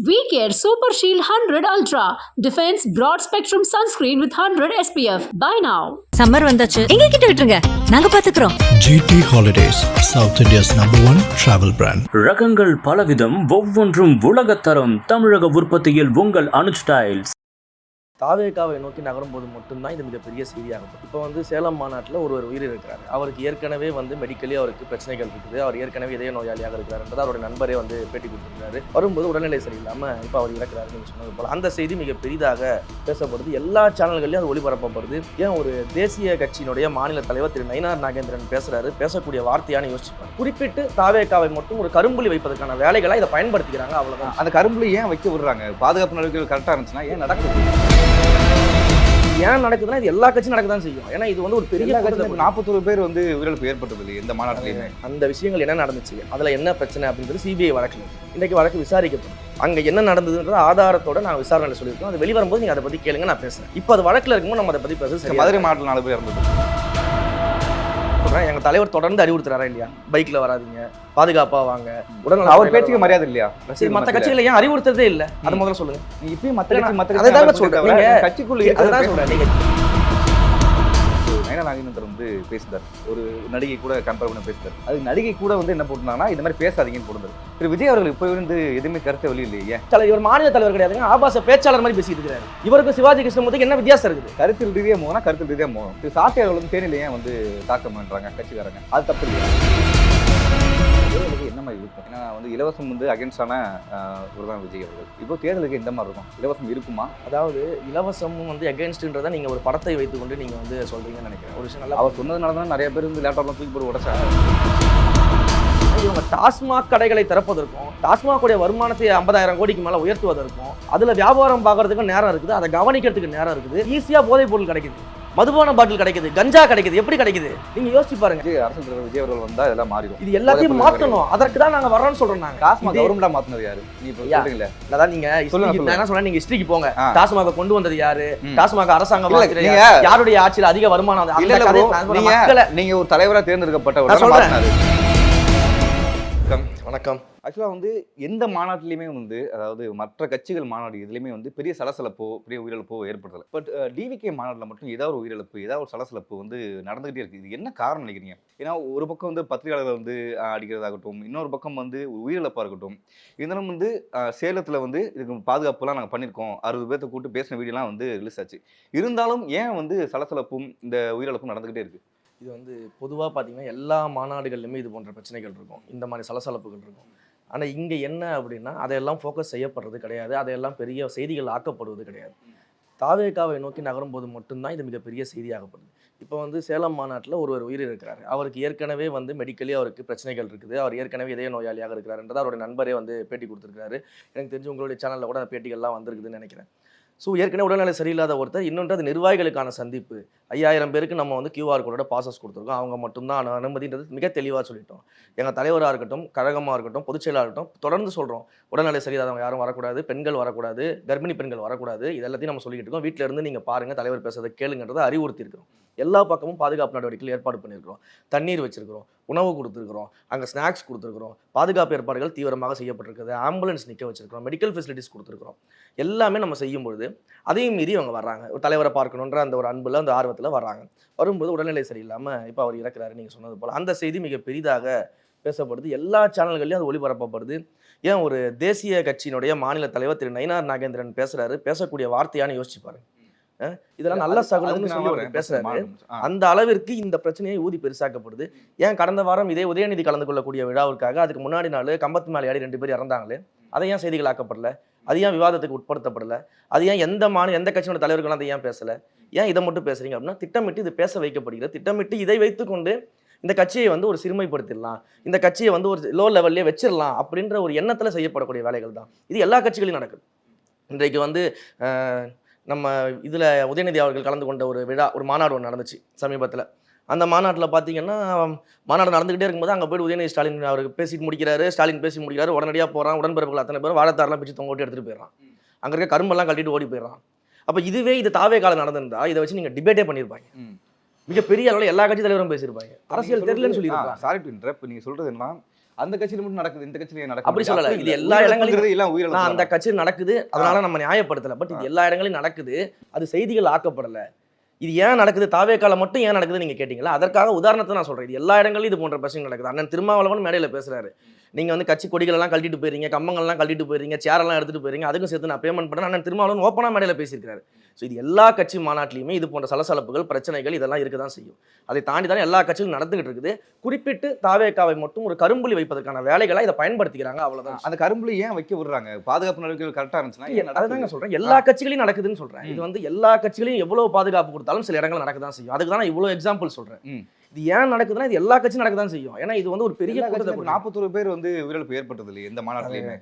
We Care Super Shield 100 Ultra Defense Broad Spectrum Sunscreen with 100 SPF. Buy now. Summer வந்தாச்சு. எங்க கிட்ட விட்டுருங்க. நாங்க பாத்துக்கிறோம். GT Holidays, South India's #1 travel brand. ரகங்கள் பலவிதம், ஒவ்வொன்றும் உலகத்தரம். தமிழக உற்பத்தியில் உங்கள் அனுஜ் ஸ்டைல்ஸ். தாவேகாவை நோக்கி நகரும்போது மட்டும்தான் இது மிகப்பெரிய செய்தியாகும். இப்போ சேலம் மாநாட்டில் ஒருவர் உயிர் இருக்கிறார். அவருக்கு ஏற்கனவே மெடிக்கலி அவருக்கு பிரச்சனைகள் இருக்குது. அவர் ஏற்கனவே இதய நோயாளியாக இருக்கிறார் என்பதை அவருடைய நண்பரே பேட்டி கொடுத்துருக்காரு. வரும்போது உடல்நிலை சரியில்லாமல் இப்போ அவர் இறக்கிறாருன்னு நீங்கள் சொன்னது போல் அந்த செய்தி மிக பெரிதாக பேசப்படுது. எல்லா சேனல்கள்லையும் அது ஒளிபரப்பப்படுது. ஏன் ஒரு தேசிய கட்சியினுடைய மாநில தலைவர் திரு நயினார் நாகேந்திரன் பேசுறாரு, பேசக்கூடிய வார்த்தையான யோசிப்பார். குறிப்பிட்டு தாவேகாவை மட்டும் ஒரு கரும்புலி வைப்பதற்கான வேலைகளை இதை பயன்படுத்திக்கிறாங்க. அவ்வளோதான். அந்த கரும்புலி ஏன் வைக்க விடுறாங்க? பாதுகாப்பு நடவடிக்கைகள் கரெக்டாக இருந்துச்சுன்னா ஏன் நடக்குது? ஏன் நடக்குதுன்னா இது எல்லா கட்சியும் நடக்கதான் செய்யும். ஏன்னா இது ஒரு பெரிய 41 பேர் உயிரிழப்பு ஏற்பட்டது இல்லை எந்த மாநாட்டிலையுமே. அந்த விஷயங்கள் என்ன நடந்துச்சு, அதில் என்ன பிரச்சனை அப்படின்றது சிபிஐ வழக்கில் இன்றைக்கு வழக்கு விசாரிக்கப்படும். அங்கே என்ன நடந்ததுன்றது ஆதாரத்தோட நான் விசாரணையில் சொல்லியிருக்கோம். அது வெளிவரும்போது நீங்கள் அதை பற்றி கேளுங்க, நான் பேசுகிறேன். இப்போ அது வழக்கில் இருக்கும்போது நம்ம அதை பற்றி பேசுகிறோம். மதுரை மாவட்டத்தில் 4 பேர் இருந்தது. எங்கள் தலைவர் தொடர்ந்து அறிவுறுத்துறாரா இல்லையா, பைக்கில் வராதிங்க, பாதுகாப்பாக வாங்க, உடனே அவர் பேச்சுக்கு மரியாதை இல்லையா? சரி, மற்ற கட்சிகள் ஏன் அறிவுறுத்ததே இல்லை? அது முதல்ல சொல்லுங்க. நீங்க இப்பயும் மற்ற அதான் சொல்றேன். கட்சிக்குள்ள அதுதான் சொல்றேன். நீங்க நயினார் நாகேந்திரன் பேசினார், ஒரு நடிகை கூட கம்பேர் பண்ண பேசினார். அது நடிகை கூட என்ன போட்டுருந்தாங்கன்னா இந்த மாதிரி பேசாதீங்கன்னு போடுறாரு. திரு விஜய் அவர்கள் இப்போ எதுவுமே கருத்தை வெளி இல்லையே. இவர் மாநில தலைவர் கிடையாதுங்க, ஆபாச பேச்சாளர் மாதிரி பேசிட்டு இருக்காரு. இவருக்கு சிவாஜி கிருஷ்ணமூர்த்திக்கு என்ன வித்தியாசம் இருக்குது? கருத்தில் ரீதியாக போனா கருத்தில் ரீதியாக போகணும். திரு சாட்டையாளர்களும் தேனில ஏன் தாக்கம் பண்றாங்க கட்சிக்காரங்க? அது தப்பு இல்லையா? என்ன மாதிரி இருக்கும்? ஏன்னா இலவசம் அகேன்ஸ்டான ஒரு தான் விஜய் அவர்கள். இப்போ தேர்தலுக்கு எந்த மாதிரி இருக்கும்? இலவசம் இருக்குமா? அதாவது இலவசமும் அகேன்ஸ்ட்ன்றதை நீங்க ஒரு படத்தை வைத்துக்கொண்டு நீங்க சொல்றீங்கன்னு நினைக்கிறேன். ஒரு விஷயம் நல்லா அவர் சொன்னதுனால தான் நிறைய பேர் லேப்டாப்லாம் தூக்கி போட்டு உடச்சாங்க. இவங்க டாஸ்மாக் கடைகளை திறப்பதற்கும் டாஸ்மாக் வருமானத்தை 50,000 கோடிக்கு மேல உயர்த்துவதற்கும் அதுல வியாபாரம் பார்க்கறதுக்கு நேரம் இருக்குது, அதை கவனிக்கிறதுக்கு நேரம் இருக்குது. ஈஸியா போதைப் பொருள் கிடைக்குது, மதுபான பாட்டில் கிடைக்குது, கஞ்சா கிடைக்குது. எப்படி கிடைக்குது நீங்க யோசிச்சு பாருங்க. அரசு தலைவர் விஜய் அவர்கள் வந்தா இதெல்லாம் மாறிடும். இது எல்லாத்தையும் மாத்தணும். அதற்கு தான் நாங்க வர்றோம்னு சொல்றோம். நாங்க டாஸ்மாக் கவர்மெண்டா மாத்துனது யாரு? நீ இப்ப சொல்றீங்களே. அதான் நீங்க என்ன சொல்றேன், நீங்க ஹிஸ்டரிக்கு போங்க. டாஸ்மாக் கொண்டு வந்தது யாரு? டாஸ்மாக் அரசாங்கம் யாருடைய ஆட்சியில் அதிக வருமானம்? நீங்க ஒரு தலைவரா தேர்ந்தெடுக்கப்பட்ட ஒரு வணக்கம். ஆக்சுவலாக எந்த மாநாட்டிலையுமே அதாவது மற்ற கட்சிகள் மாநாடு இதுலையுமே பெரிய சலசலப்போ பெரிய உயிரிழப்போ ஏற்படுத்தலை. பட் டிவிகே மாநாட்டில் மட்டும் ஏதாவது ஒரு உயிரிழப்பு, ஏதாவது ஒரு சலசலப்பு நடந்துகிட்டே இருக்குது. இது என்ன காரணம் நினைக்கிறீங்க? ஏன்னா ஒரு பக்கம் பத்திரிகையாளர்கள் அடிக்கிறதாகட்டும், இன்னொரு பக்கம் உயிரிழப்பாக இருக்கட்டும். இருந்தாலும் சேலத்தில் இதுக்கு பாதுகாப்புலாம் நாங்கள் பண்ணியிருக்கோம், 60 பேர்த்த கூப்பிட்டு பேசின வீடியோலாம் ரிலீஸ் ஆச்சு. இருந்தாலும் ஏன் சலசலப்பும் இந்த உயிரிழப்பும் நடந்துகிட்டே இருக்குது? இது பொதுவாக பார்த்தீங்கன்னா எல்லா மாநாடுகள்லையுமே இது போன்ற பிரச்சனைகள் இருக்கும், இந்த மாதிரி சலசலப்புகள் இருக்கும். ஆனால் இங்கே என்ன அப்படின்னா அதையெல்லாம் ஃபோக்கஸ் செய்யப்படுறது கிடையாது, அதையெல்லாம் பெரிய செய்திகள் ஆக்கப்படுவது கிடையாது. தாவேகாவை நோக்கி நகரும்போது மட்டும்தான் இது மிகப்பெரிய செய்தியாகப்படுது. இப்போ சேலம் மாநாட்டில் ஒருவர் உயிர் இருக்கிறார். அவருக்கு ஏற்கனவே மெடிக்கலி அவருக்கு பிரச்சனைகள் இருக்குது. அவர் ஏற்கனவே இதய நோயாளியாக இருக்கிறார்ன்றதை அவருடைய நண்பரே பேட்டி கொடுத்துருக்காரு. எனக்கு தெரிஞ்சு உங்களுடைய சேனலில் கூட அந்த பேட்டிகள்லாம் வந்திருக்குதுன்னு நினைக்கிறேன். ஸோ ஏற்கனவே உடல்நிலை சரியில்லாத ஒருத்தர், இன்னொன்று அது நிர்வாகிகளுக்கான சந்திப்பு. 5000 பேருக்கு நம்ம QR கோடோட பாசஸ் கொடுத்துருக்கோம். அவங்க மட்டும்தான் அனுமதின்றது மிக தெளிவாக சொல்லிட்டோம். எங்கள் தலைவராக இருக்கட்டும், கழகமாக இருக்கட்டும், பொதுச்செயலாக இருக்கட்டும், தொடர்ந்து சொல்கிறோம் உடல்நிலை சரியில்லாதவங்க யாரும் வரக்கூடாது, பெண்கள் வரக்கூடாது, கர்ப்பிணி பெண்கள் வரக்கூடாது. இது எல்லாத்தையும் நம்ம சொல்லிக்கிட்டு இருக்கோம். வீட்டில் இருந்து நீங்கள் பாருங்கள், தலைவர் பேசுறதை கேளுங்கன்றதை அறிவுறுத்தி இருக்கிறோம். எல்லா பக்கமும் பாதுகாப்பு நடவடிக்கைகள் ஏற்பாடு பண்ணியிருக்கிறோம். தண்ணீர் வச்சிருக்கிறோம், உணவு கொடுத்துருக்குறோம், அங்கே ஸ்நாக்ஸ் கொடுத்துருக்குறோம், பாதுகாப்பு ஏற்பாடுகள் தீவிரமாக செய்யப்பட்டிருக்குது, ஆம்புலன்ஸ் நிற்க வச்சிருக்கிறோம், மெடிக்கல் ஃபெசிலிட்டிஸ் கொடுத்துருக்குறோம். எல்லாமே நம்ம செய்யும்பொழுது அதையும் மீறி அவங்க வர்றாங்க. ஒரு தலைவரை பார்க்கணுன்ற அந்த ஒரு அன்பில், அந்த ஆர்வத்தில் வர்றாங்க. வரும்போது உடல்நிலை சரியில்லாமல் இப்போ அவர் இறக்குறாரு நீங்கள் சொன்னது போல் அந்த செய்தி மிக பெரிதாக பேசப்படுது. எல்லா சேனல்கள்லையும் அது ஒளிபரப்பப்படுது. ஏன் ஒரு தேசிய கட்சியினுடைய மாநில தலைவர் திரு நயினார் நாகேந்திரன் பேசுறாரு, பேசக்கூடிய வார்த்தையானு யோசிச்சு பாருங்க. இதெல்லாம் நல்ல சகுனம்னு சொல்லி பேசுறாரு. அந்த அளவிற்கு இந்த பிரச்சனையை ஊதி பெருசாக்கப்படுது. ஏன் கடந்த வாரம் இதே உதயநிதி கலந்து கொள்ளக்கூடிய விழாவிற்காக அதுக்கு முன்னாடி நாள் கம்பத்து மேலே ஆடி 2 பேர் இறந்தாங்களே, அதை ஏன் செய்திகள் ஆக்கப்படல? அது ஏன் விவாதத்துக்கு உட்படுத்தப்படலை? அது ஏன் எந்த கட்சியோட தலைவர்களும் அதை ஏன் பேசலை? ஏன் இதை மட்டும் பேசுறீங்க அப்படின்னா, திட்டமிட்டு இது பேச வைக்கப்படுகிறது. திட்டமிட்டு இதை வைத்துக்கொண்டு இந்த கட்சியை ஒரு சிறுமைப்படுத்திடலாம், இந்த கட்சியை ஒரு லோ லெவல்லே வச்சிடலாம் அப்படின்ற ஒரு எண்ணத்தில் செய்யப்படக்கூடிய வேலைகள் தான் இது. எல்லா கட்சிகளையும் நடக்குது. இன்றைக்கு நம்ம இதில் உதயநிதி அவர்கள் கலந்து கொண்ட ஒரு விழா, ஒரு மாநாடு ஒன்று நடந்துச்சு சமீபத்தில். அந்த மாநாட்டில் பார்த்தீங்கன்னா, மாநாடு நடந்துகிட்டே இருக்கும்போது அங்கே போய்ட்டு உதயநிதி ஸ்டாலின் அவருக்கு பேசிட்டு முடிக்கிறாரு. ஸ்டாலின் பேசி முடிக்கிறாரு, உடனடியாக போகிறான். உடன்பிறப்புகள் அத்தனை பேரும் வாழைத்தாரெலாம் பிடிச்சி தொங்க ஓட்டி எடுத்துகிட்டு போயிடறான். அங்கே இருக்க கரும்பெல்லாம் கட்டிட்டு ஓடி போயிடறான். அப்போ இதுவே இது தாவேகால நடந்திருந்தா இதை வச்சு நீங்கள் டிபேட்டே பண்ணியிருப்பாங்க. மிகப்பெரிய அளவில் எல்லா கட்சி தலைவரும் பேசியிருப்பாங்க. அரசியல் தெரியலன்னு சொல்லியிருப்பாங்க. Sorry to interrupt. நீங்கள் சொல்கிறது என்ன, அந்த கட்சியில மட்டும் நடக்குது, இந்த கட்சியில ஏன் நடக்குது? அப்படி சொல்லல. இது எல்லா இடங்களிலும் எல்லாம் உயிரிழப்பு நான் அந்த கட்சியில் நடக்குது, அதனால நம்ம நியாயப்படுத்தல. பட் இது எல்லா இடங்களிலும் நடக்குது, அது செய்திகள் ஆக்கப்படல. இது ஏன் நடக்குது, தாவேக்கால மட்டும் ஏன் நடக்குதுன்னு நீங்க கேட்டீங்களா? அதற்காக உதாரணத்தை நான் சொல்றேன். இது எல்லா இடங்களிலும் இது போன்ற பிரச்சனை நடக்குது. அண்ணன் திருமாவளவன் மேடையில பேசுறாரு, நீங்க வந்து கட்சி கொடிகள் எல்லாம் கழட்டிட்டு போயிருங்க, கம்பங்கள் எல்லாம் கழட்டிட்டு போயிருங்க, சேர் எல்லாம் எடுத்துட்டு போயிருங்க, அதுக்கும் சேர்த்து நான் பேமெண்ட் பண்ணேன். அண்ணன் திருமாவளவன் ஓப்பனா மேடையில பேசியிருக்காரு. ஸோ இது எல்லா கட்சி மாநாட்டிலையுமே இது போன்ற சலசலப்புகள், பிரச்சனைகள் இதெல்லாம் இருக்க தான் செய்யும். அதை தாண்டி தானே எல்லா கட்சிகளும் நடந்துகிட்டு இருக்குது. குறிப்பிட்டு தாவேக்காவை மட்டும் ஒரு கரும்புலி வைப்பதற்கான வேலைகளை இதை பயன்படுத்திக்கிறாங்க, அவ்வளவுதான். அந்த கரும்புல ஏன் வைக்க விடுறாங்க? பாதுகாப்பு நடவடிக்கைகள் கரெக்டா இருந்துச்சுன்னா அதுதான் சொல்றேன், எல்லா கட்சிகளையும் நடக்குதுன்னு சொல்றேன். இது வந்து எல்லா கட்சிகளையும் எவ்வளவு பாதுகாப்பு கொடுத்தாலும் சில இடங்கள் நடக்க தான் செய்யும். அதுக்கு தான் நான் இவ்வளவு எக்ஸாம்பிள் சொல்றேன். இது ஏன் நடக்குதுன்னா இது எல்லா கட்சியும் நடக்க தான் செய்யும். ஏன்னா இது வந்து ஒரு பெரிய 41 பேர் வந்து உயிரிழப்பு ஏற்பட்டது இல்லையா எந்த மாநாட்டிலையுமே?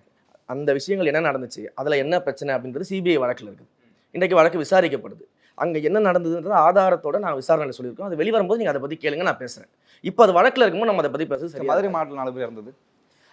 அந்த விஷயங்கள் என்ன நடந்துச்சு, அதுல என்ன பிரச்சனை அப்படின்றது சிபிஐ வழக்குல இருக்குது. இன்றைக்கு வழக்கு விசாரிக்கப்படுது. அங்க என்ன நடந்ததுன்றது ஆதாரத்தோட நான் விசாரணையில் சொல்லியிருக்கோம். அது வெளிவரும்போது நீங்க அதை பத்தி கேளுங்க, நான் பேசுறேன். இப்போ அது வழக்குல இருக்கும்போது நம்ம அதை பத்தி பேசுறது சரி. மதுரை மாவட்டத்தில் 4 பேர் இருந்தது.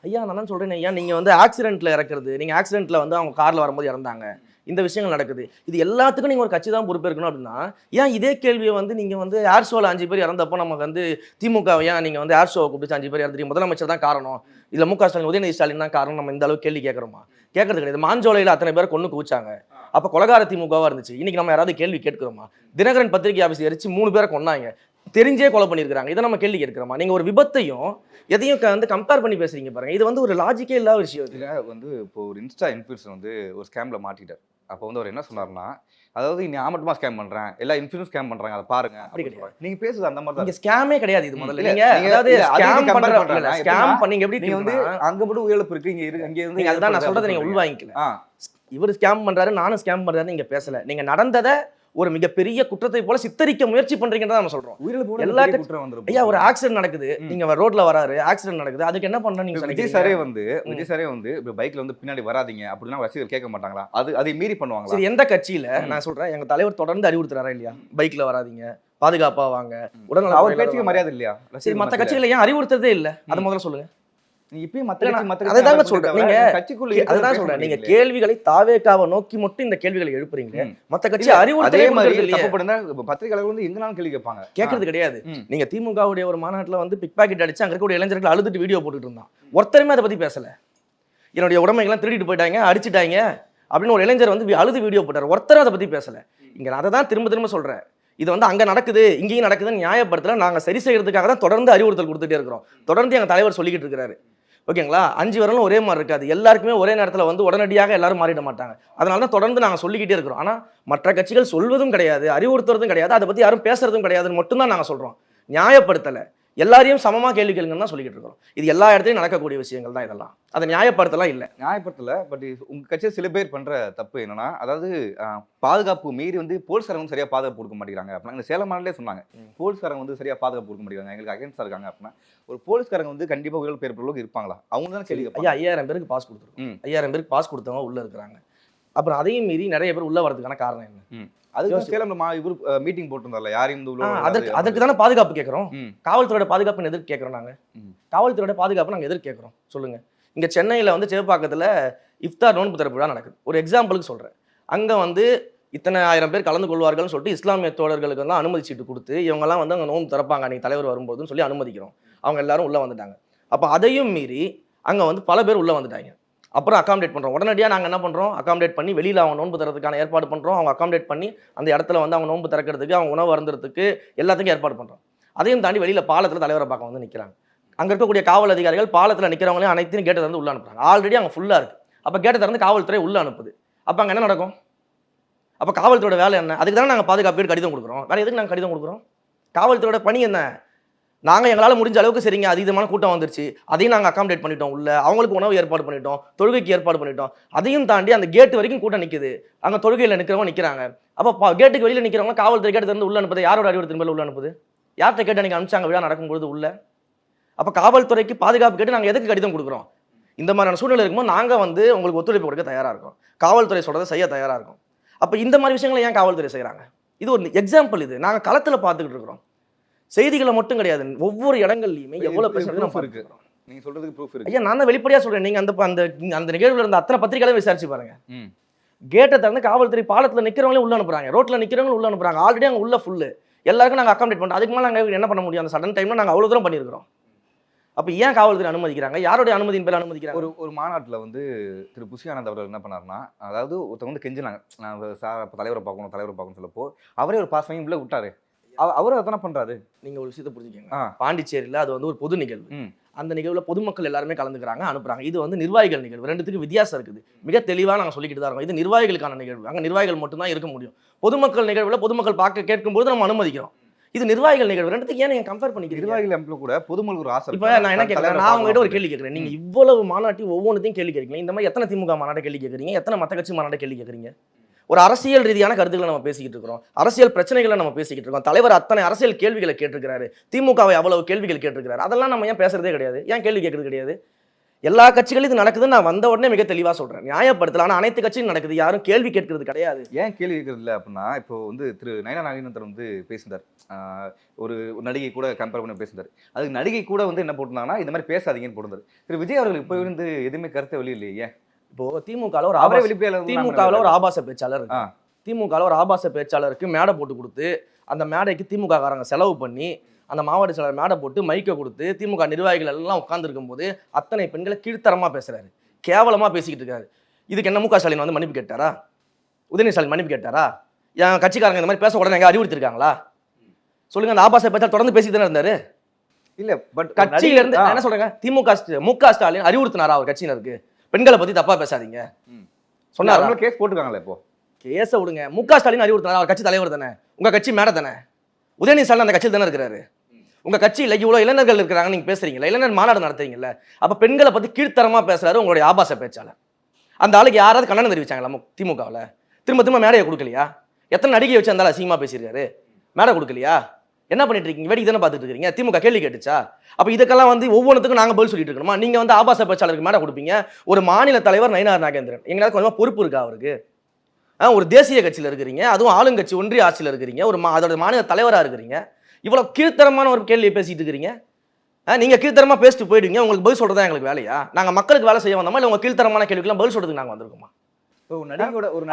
ஐயா நான் தான் சொல்றேன், ஐயா நீங்க வந்து ஆக்சிடென்ட்ல இறக்குறது, நீங்க ஆக்சிடென்ட்ல வந்து அவங்க கார்ல வரும்போது இறந்தாங்க, இந்த விஷயங்கள் நடக்குது. இது எல்லாத்துக்கும் நீங்க ஒரு கட்சி தான் பொறுப்பேற்கணும் அப்படின்னா, ஏன் இதே கேள்வியை வந்து நீங்க வந்து ஏர் ஷோல 5 பேர் இறந்தப்போ நமக்கு வந்து திமுக ஏன் நீங்க வந்து ஏர் ஷோவை கூப்பிட்டு 5 பேர் இறந்துட்டு முதலமைச்சர் தான் காரணம், இல்ல மு க ஸ்டாலின் உதயநிதி ஸ்டாலின் தான் காரணம், நம்ம இந்த அளவுக்கு கேள்வி கேட்கறோமா? கேட்கறது கிடையாது. மாஞ்சோலையில் அத்தனை பேர் கொண்டு குவிச்சாங்க, அப்ப கொலகார திமுகவா இருந்துச்சு. இன்னைக்கு நம்ம யாராவது கேள்வி கேட்கிறோமா? தினகரன் பத்திரிகை ஆஃபீஸ் எரிச்சு 3 பேரை கொண்டாங்க, தெரிஞ்சே கொலை பண்ணியிருக்காங்க. இதை நம்ம கேள்வி கேட்கிறோமா? நீங்க ஒரு விபத்தையும் எதையும் வந்து கம்பேர் பண்ணி பேசுறீங்க பாருங்க. இது வந்து ஒரு லாஜிக்கே இல்லாத விஷயம். இதுல வந்து இப்போ ஒரு இன்ஸ்டா இன்ஃப்ளூயன்சர் வந்து ஒரு ஸ்கேம்ல மாட்டிட்டார். அப்போ வந்து அவர் என்ன சொன்னார்னா, அதாவது நான் மட்டுமா ஸ்கேம் பண்றேன், எல்லா இன்ஃப்ளூயன்ஸ் ஸ்கேம் பண்றாங்க, அதை பாருங்க. அப்படி கிடையாது. நீங்க பேசுறது அந்த மாதிரி இங்க தான். ஸ்கேமே கிடையாது. இது முதல்ல இல்ல, நீங்க அதாவது ஸ்கேம் compare பண்ற ஸ்கேம் பண்ணீங்க எப்படி நீங்க வந்து அங்க மட்டும் உயிரிழப்பு இருக்கு, இங்க இருக்கு, அங்க வந்து நீங்க அதுதான் நான் சொல்றதை நீங்க உள்வாங்கிக்கல. இவர் ஸ்கேம் பண்றாரு, நானும் ஸ்கேம் பண்றாரு, நீங்க பேசல. நீங்க நடந்ததை ஒரு மிகப்பெரிய குற்றத்தை போல சித்தரிக்க முயற்சி பண்றீங்கன்னு நம்ம சொல்றோம். எல்லா குற்றம் வந்துரும். ஐயா ஒரு ஆக்சிடென்ட் நடக்குது, நீங்க ரோட்ல வராரு, ஆக்சிடென்ட் நடக்குது, அதுக்கு என்ன பண்ணணும் நீங்க விஜய் சாரே வந்து பைக்ல வந்து பின்னாடி வராதீங்க அப்படின்னா ரசிகர்கள் கேட்க மாட்டாங்களா? அதை மீறி பண்ணுவாங்க. சரி, எந்த கட்சியில நான் சொல்றேன், எங்க தலைவர் தொடர்ந்து அறிவுறுத்துறாரா இல்லையா, பைக்ல வராதீங்க, பாதுகாப்பா வாங்க, உடனே அவர் பேச்சுக்கு மரியாதை இல்லையா? சரி, மத்த கட்சியில ஏன் அறிவுறுத்ததே இல்ல? அதை முதல்ல சொல்லுங்க. அதுதான் சொல்றேன், நீங்க கேள்விகளை தாவேக்காவை நோக்கி மட்டும் இந்த கேள்விகளை எழுப்புறீங்க. மத்த கட்சி அறிவுறுத்தலே பத்திரிகையாளர்கள் வந்து எங்கனாலும் கேள்வி கேட்பாங்க, கேட்கறது கிடையாது. நீங்க திமுகவுடைய ஒரு மாநாட்டுல வந்து பிக் பாக்கெட் அடிச்சு அங்க இருக்கக்கூடிய இளைஞர்கள் அழுதுட்டு வீடியோ போட்டுட்டு இருந்தான். ஒருத்தருமே அதை பத்தி பேசல. என்னுடைய உடைமைகள்லாம் திருடிட்டு போயிட்டாங்க, அடிச்சுட்டாங்க அப்படின்னு ஒரு இளைஞர் வந்து அழுது வீடியோ போட்டார். ஒருத்தரும் அதை பத்தி பேசல. இங்க நான் அதை தான் திரும்ப திரும்ப சொல்றேன். இது வந்து அங்க நடக்குது, இங்கேயும் நடக்குதுன்னு நியாயப்படுத்தல. நாங்க சரி செய்யறதுக்காக தான் தொடர்ந்து அறிவுறுத்தல் கொடுத்துட்டே இருக்கிறோம். தொடர்ந்து எங்க தலைவர் சொல்லிக்கிட்டு இருக்கிறாரு. ஓகேங்களா? 5 விரலும் ஒரே மாதிரி இருக்காது. எல்லாருக்குமே ஒரே நேரத்தில் வந்து உடனடியாக எல்லாரும் மாறிட மாட்டாங்க. அதனால தான் தொடர்ந்து நாங்கள் சொல்லிக்கிட்டே இருக்கிறோம். ஆனால் மற்ற கட்சிகள் சொல்வதும் கிடையாது, அறிவுறுத்துறதும் கிடையாது, அதை பற்றி யாரும் பேசுறதும் கிடையாதுன்னு மட்டும்தான் நாங்கள் சொல்கிறோம். நியாயப்படுத்தலை, எல்லாரையும் சமமாக கேள்வி கேளுங்கன்னு தான் சொல்லிக்கிட்டு இருக்கிறோம். இது எல்லா இடத்துலையும் நடக்கக்கூடிய விஷயங்கள் தான் இதெல்லாம். அதை நியாயப்படுத்தலாம் இல்லை, நியாயப்படுத்தலை. பட் உங்கள் கட்சியில் சில பேர் பண்ணுற தப்பு என்னன்னா, அதாவது பாதுகாப்பு மீறி வந்து போலீஸ்காரங்க வந்து சரியாக பாதுகாப்பு கொடுக்க மாட்டேங்கிறாங்க அப்படின்னா. இந்த சேலம் மாநிலே சொன்னாங்க, போலீஸ்காரங்க வந்து சரியாக பாதுகாப்பு கொடுக்க மாட்டேங்கிறாங்க, எங்களுக்கு அகேன்ஸ்டாக இருக்காங்க அப்படின்னா. ஒரு போலீஸ்காரங்க வந்து கண்டிப்பாக உயிரிழப்பு ஏற்படுறவங்க இருப்பாங்களா? அவங்க தான் கேள்வி. ஐயா 5000 பேருக்கு பாஸ் கொடுத்துருக்கோம். 5000 பேருக்கு பாஸ் கொடுத்தவங்க உள்ள இருக்கிறாங்க. அப்புறம் அதையும் மீறி நிறைய பேர் உள்ள வரதுக்கான காரணம் என்ன? அதுக்கு சேலம்ல இவர் மீட்டிங் போட்டிருந்தார்ல, யாரையும் அதுக்கு தானே பாதுகாப்பு கேட்கறோம். காவல்துறையோட பாதுகாப்பு எதிர்த்து கேட்கறோம். நாங்க காவல்துறையோட பாதுகாப்பு நாங்க எதிர்த்து கேட்கறோம். சொல்லுங்க. இங்க சென்னையில வந்து சேப்பாக்கத்துல இஃப்தார் நோன்பு திறப்பு விழா நடக்குது. ஒரு எக்ஸாம்பிளுக்கு சொல்றேன். அங்க வந்து இத்தனை 1000 பேர் கலந்து கொள்வார்கள்னு சொல்லிட்டு இஸ்லாமிய தோழர்களுக்கு எல்லாம் அனுமதி சீட்டு கொடுத்து இவங்கெல்லாம் வந்து அங்கே நோன்பு திறப்பாங்க அன்னைக்கு தலைவர் வரும்போதுன்னு சொல்லி அனுமதிக்கிறோம். அவங்க எல்லாரும் உள்ள வந்துட்டாங்க. அப்போ அதையும் மீறி அங்க வந்து பல பேர் உள்ள வந்துட்டாங்க. அப்புறம் அகாமடேட் பண்ணுறோம். உடனடியாக நாங்கள் என்ன பண்ணுறோம், அகாமடேட் பண்ணி வெளியில் அவங்க நோன்பு தரதுக்கான ஏற்பாடு பண்ணுறோம். அவங்க அகாமடேட் பண்ணி அந்த இடத்துல வந்து அவங்க நோன்பு திறக்கிறதுக்கு, அவங்க உணவு அருந்துறதுக்கு எல்லாத்துக்கும் ஏற்பாடு பண்ணுறோம். அதையும் தாண்டி வெளியில் பாலத்தில் தலைவரை பார்க்க வந்து நிற்கிறாங்க. அங்கே இருக்கக்கூடிய காவல் அதிகாரிகள் பாலத்தில் நிற்கிறவங்களையும் அனைத்தையும் கேட்டை திறந்து உள்ள அனுப்புறாங்க. ஆல்ரெடி அங்கே ஃபுல்லாக இருக்குது. அப்போ கேட்டை திறந்து காவல்துறை உள்ள அனுப்புது. அப்போ அங்கே என்ன நடக்கும்? அப்போ காவல்துறையோட வேலை என்ன? அதுக்கு தானே நாங்கள் பாதுகாப்பு கடிதம் கொடுக்குறோம். வேறு எதுக்கு நாங்கள் கடிதம் கொடுக்குறோம்? காவல்துறையோட பணி என்ன? நாங்கள் எங்களால் முடிஞ்ச அளவுக்கு சரிங்க, அதீதமான கூட்டம் வந்துருச்சு, அதையும் நாங்கள் அகாமடேட் பண்ணிட்டோம், உள்ள அவங்களுக்கு உணவு ஏற்பாடு பண்ணிட்டோம், தொழுகைக்கு ஏற்பாடு பண்ணிட்டோம். அதையும் தாண்டி அந்த கேட்டு வரைக்கும் கூட்டம் நிற்குது. அங்கே தொழுகையில் நிற்கிறவங்க நிற்கிறாங்க. அப்போ கேட்டுக்கு வெளியில் நிற்கிறவங்க காவல்துறை கேட்டு திறந்து உள்ள அனுப்புது. யாரோட அறிவுறுத்தின் மேலே உள்ள அனுப்புது? யார்கிட்ட கேட்டு அன்றைக்கி அனுப்பிச்சாங்க விழா நடக்கும்பொழுது உள்ள? அப்போ காவல்துறைக்கு பாதுகாப்பு கேட்டு நாங்கள் எதுக்கு கடிதம் கொடுக்குறோம்? இந்த மாதிரியான சூழ்நிலை இருக்கும்போது நாங்கள் வந்து உங்களுக்கு ஒத்துழைப்பு கொடுக்க தயாராக இருக்கோம், காவல்துறை சொல்கிறத செய்ய தயாராக இருக்கும். அப்போ இந்த மாதிரி விஷயங்களை ஏன் காவல்துறை செய்கிறாங்க? இது ஒரு எக்ஸாம்பிள். இது நாங்கள் களத்தில் பார்த்துக்கிட்டு இருக்கிறோம். செய்திகளை மட்டும் கிடையாது, ஒவ்வொரு இடங்கள்லையுமே எவ்வளவு பிரச்சனை இருக்கு. நீங்க சொல்றதுக்கு ப்ரூஃப் இருக்கு. ஐயா நான் தான் வெளிப்படையா சொல்றேன். நீங்க அந்த அந்த நிகழ்வுல இருந்த அத்தனை பத்திரிகைகளையும் விசாரிச்சு பாருங்க. கேட்டை திறந்து காவல்துறை பாலத்துல நிக்கிறவங்களே உள்ள அனுப்புறாங்க, ரோட்ல நிக்கிறவங்க உள்ள அனுப்புறாங்க. ஆல்ரெடி அங்க உள்ள ஃபுல்லு எல்லாருக்கும் நாங்க அகாமடேட் பண்றோம். அதுக்கு மேல நாங்க என்ன பண்ண முடியும்? அந்த சடன் டைம்ல நாங்க அவ்வளவு தூரம் பண்ணியிருக்கிறோம். அப்போ ஏன் காவல்துறை அனுமதிக்கிறாங்க? யாருடைய அனுமதியின் பேர் அனுமதிக்கிறாங்க? ஒரு மாநாட்டில் வந்து திரு புஷி ஆனந்த் அவர்கள் என்ன பண்ணாருன்னா, அதாவது ஒருத்தவங்க வந்து கெஞ்சினாங்க, நான் சார் தலைவரை பார்க்கணும்னு சொல்லப்போ அவரே ஒரு பாஸ் வாங்கி உள்ள விட்டாரு. அவரும் அதான பண்றாரு. நீங்க ஒரு விஷயத்தை புரிஞ்சுக்கங்க. பாண்டிச்சேரியில அது வந்து ஒரு பொது நிகழ்வு. அந்த நிகழ்வுல பொதுமக்கள் எல்லாருமே கலந்துக்கிறாங்க, அனுப்புறாங்க. இது வந்து நிர்வாகிகள் நிகழ்வு. ரெண்டுத்துக்கு வித்தியாசம் இருக்குது. மிக தெளிவா நாங்க சொல்லிக்கிட்டு தான் இருக்கோம். இது நிர்வாகிகளுக்கான நிகழ்வு. அங்க நிர்வாகிகள் மட்டும்தான் இருக்க முடியும். பொதுமக்கள் நிகழ்வுல பொதுமக்கள் பார்க்க கேட்கும்போது நம்ம அனுமதிக்கிறோம். இது நிர்வாகிகள் நிகழ்வு. ரெண்டுத்துக்கு ஏன் நீங்க கம்பேர் பண்ணிக்கிறீங்க? நிர்வாகிகள் கூட பொதுமக்கள் ஒரு ஆசை. இப்ப நான் என்ன கேட்கிறேன், நான் உங்ககிட்ட ஒரு கேள்வி கேட்கிறேன். நீங்க இவ்வளவு மாநாட்டி ஒவ்வொன்றையும் கேள்வி கேட்கிறீங்க. இந்த மாதிரி எத்தனை திமுக மாநாட்டை கேள்வி கேட்குறீங்க? எத்தனை மத்த கட்சி மாநாட்டை கேள்வி கேட்குறீங்க? ஒரு அரசியல் ரீதியான கருத்துக்களை நம்ம பேசிக்கிட்டு இருக்கிறோம். அரசியல் பிரச்சனைகளை நம்ம பேசிக்கிட்டு இருக்கோம். தலைவர் அத்தனை அரசியல் கேள்விகளை கேட்டிருக்கிறாரு. திமுகவை அவ்வளவு கேள்விகள் கேட்டிருக்கிறாரு. அதெல்லாம் நம்ம ஏன் பேசுறதே கிடையாது? ஏன் கேள்வி கேட்கறது கிடையாது? எல்லா கட்சிகளும் இது நடக்குதுன்னு நான் வந்த உடனே மிக தெளிவா சொல்றேன். நியாயப்படுத்தல. ஆனா அனைத்து கட்சியும் நடக்குது. யாரும் கேள்வி கேட்கறது கிடையாது. ஏன் கேள்வி கேட்கறது இல்லை அப்படின்னா, இப்போ வந்து திரு நயனா நாகேந்திரன் வந்து பேசினார். ஒரு நடிகை கூட கம்பேர் பண்ணி பேசினார். அதுக்கு நடிகை கூட வந்து என்ன போட்டிருந்தாங்கன்னா, இந்த மாதிரி பேசாதீங்கன்னு போட்டிருந்தாரு. திரு விஜய் அவர்கள் இப்போ வந்து எதுவுமே கருத்தை வெளியில்லையே. இப்போ திமுகவில் ஒரு ஆபாச பேச்சாளர் இருக்கு. திமுகவில் ஒரு ஆபாச பேச்சாளருக்கு மேடை போட்டு கொடுத்து, அந்த மேடைக்கு திமுக காரங்க செலவு பண்ணி, அந்த மாவட்ட செயலர் மேடை போட்டு மைக்கை கொடுத்து, திமுக நிர்வாகிகள் எல்லாம் உட்கார்ந்துருக்கும் போது அத்தனை பெண்களை கீழ்த்தரமா பேசுறாரு, கேவலமா பேசிக்கிட்டு இருக்காரு. இதுக்கு என்ன மு.க. ஸ்டாலின் வந்து மன்னிப்பு கேட்டாரா? உதயநிதி ஸ்டாலின் மன்னிப்பு கேட்டாரா? என் கட்சிக்காரங்க இந்த மாதிரி பேச உடனே எங்க அறிவுறுத்திருக்காங்களா? சொல்லுங்க. அந்த ஆபாச பேச்சாளர் தொடர்ந்து பேசிட்டு தானே இருந்தாரு. இல்ல பட் கட்சியில இருந்து என்ன சொல்றேங்க, மு.க. ஸ்டாலின் அறிவுறுத்தினாரா அவர் கட்சியினருக்கு பெண்களை பத்தி தப்பா பேசாதீங்க சொன்னாரா? கேஸ் போட்டுருக்காங்களே. இப்போ கேஸ விடுங்க. மு.க. ஸ்டாலின் அறிவுறுத்தினாரா? அவர் கட்சி தலைவர் தானே, உங்க கட்சி மேடை தானே. உதயநிதி ஸ்டாலின் அந்த கட்சியில் தானே இருக்கிறாரு. உங்க கட்சியில் இவ்வளவு இளைஞர்கள் இருக்கிறாங்க, நீங்க பேசுறீங்களா? இளைஞர் மாநாடு நடத்துறீங்கல்ல, அப்ப பெண்களை பத்தி கீழ்த்தரமா பேசுறாரு உங்களுடைய ஆபாச பேச்சாளர். அந்த ஆளுக்கு யாராவது கண்டனம் தெரிவிச்சாங்களா திமுகவில்? திரும்ப திரும்ப மேடையை கொடுக்கலையா? எத்தனை நடிகை வச்சு அந்த ஆள் அசிங்கமா பேசியிருக்காரு, மேடை கொடுக்கலையா? என்ன பண்ணிட்டு இருக்கீங்க? வேடிக்கை தானே பார்த்துட்டு இருக்கீங்க. திமுக கேள்வி கேட்டுச்சா? அப்ப இதுக்கெல்லாம் வந்து ஒவ்வொன்றுத்துக்கும் நாங்க பதில் சொல்லிட்டு இருக்கணுமா? நீங்க வந்து ஆபாச பேச்சாளருக்கு மேடை கொடுப்பீங்க. ஒரு மாநில தலைவர் நயினார் நாகேந்திரன், எங்களால் கொஞ்சமா பொறுப்பு இருக்கா அவருக்கு? ஒரு தேசிய கட்சியில் இருக்கிறீங்க, அதுவும் ஆளுங்கட்சி ஒன்றிய ஆட்சியில் இருக்கிறீங்க, அதோட மாநில தலைவராக இருக்கிறீங்க. இவ்வளவு கீழ்த்தரமான ஒரு கேள்வியை பேசிட்டு இருக்கிறீங்க. நீங்க கீழ்த்தரமா பேசிட்டு போயிடுவீங்க. உங்களுக்கு பதில் சொல்றதா எங்களுக்கு வேலையா? நாங்க மக்களுக்கு வேலை செய்ய வந்தோமா, இல்லை உங்க கீழ்த்தரமான கேள்விக்கெல்லாம் பதில் சொல்றதுக்கு நாங்க வந்திருக்கோமா?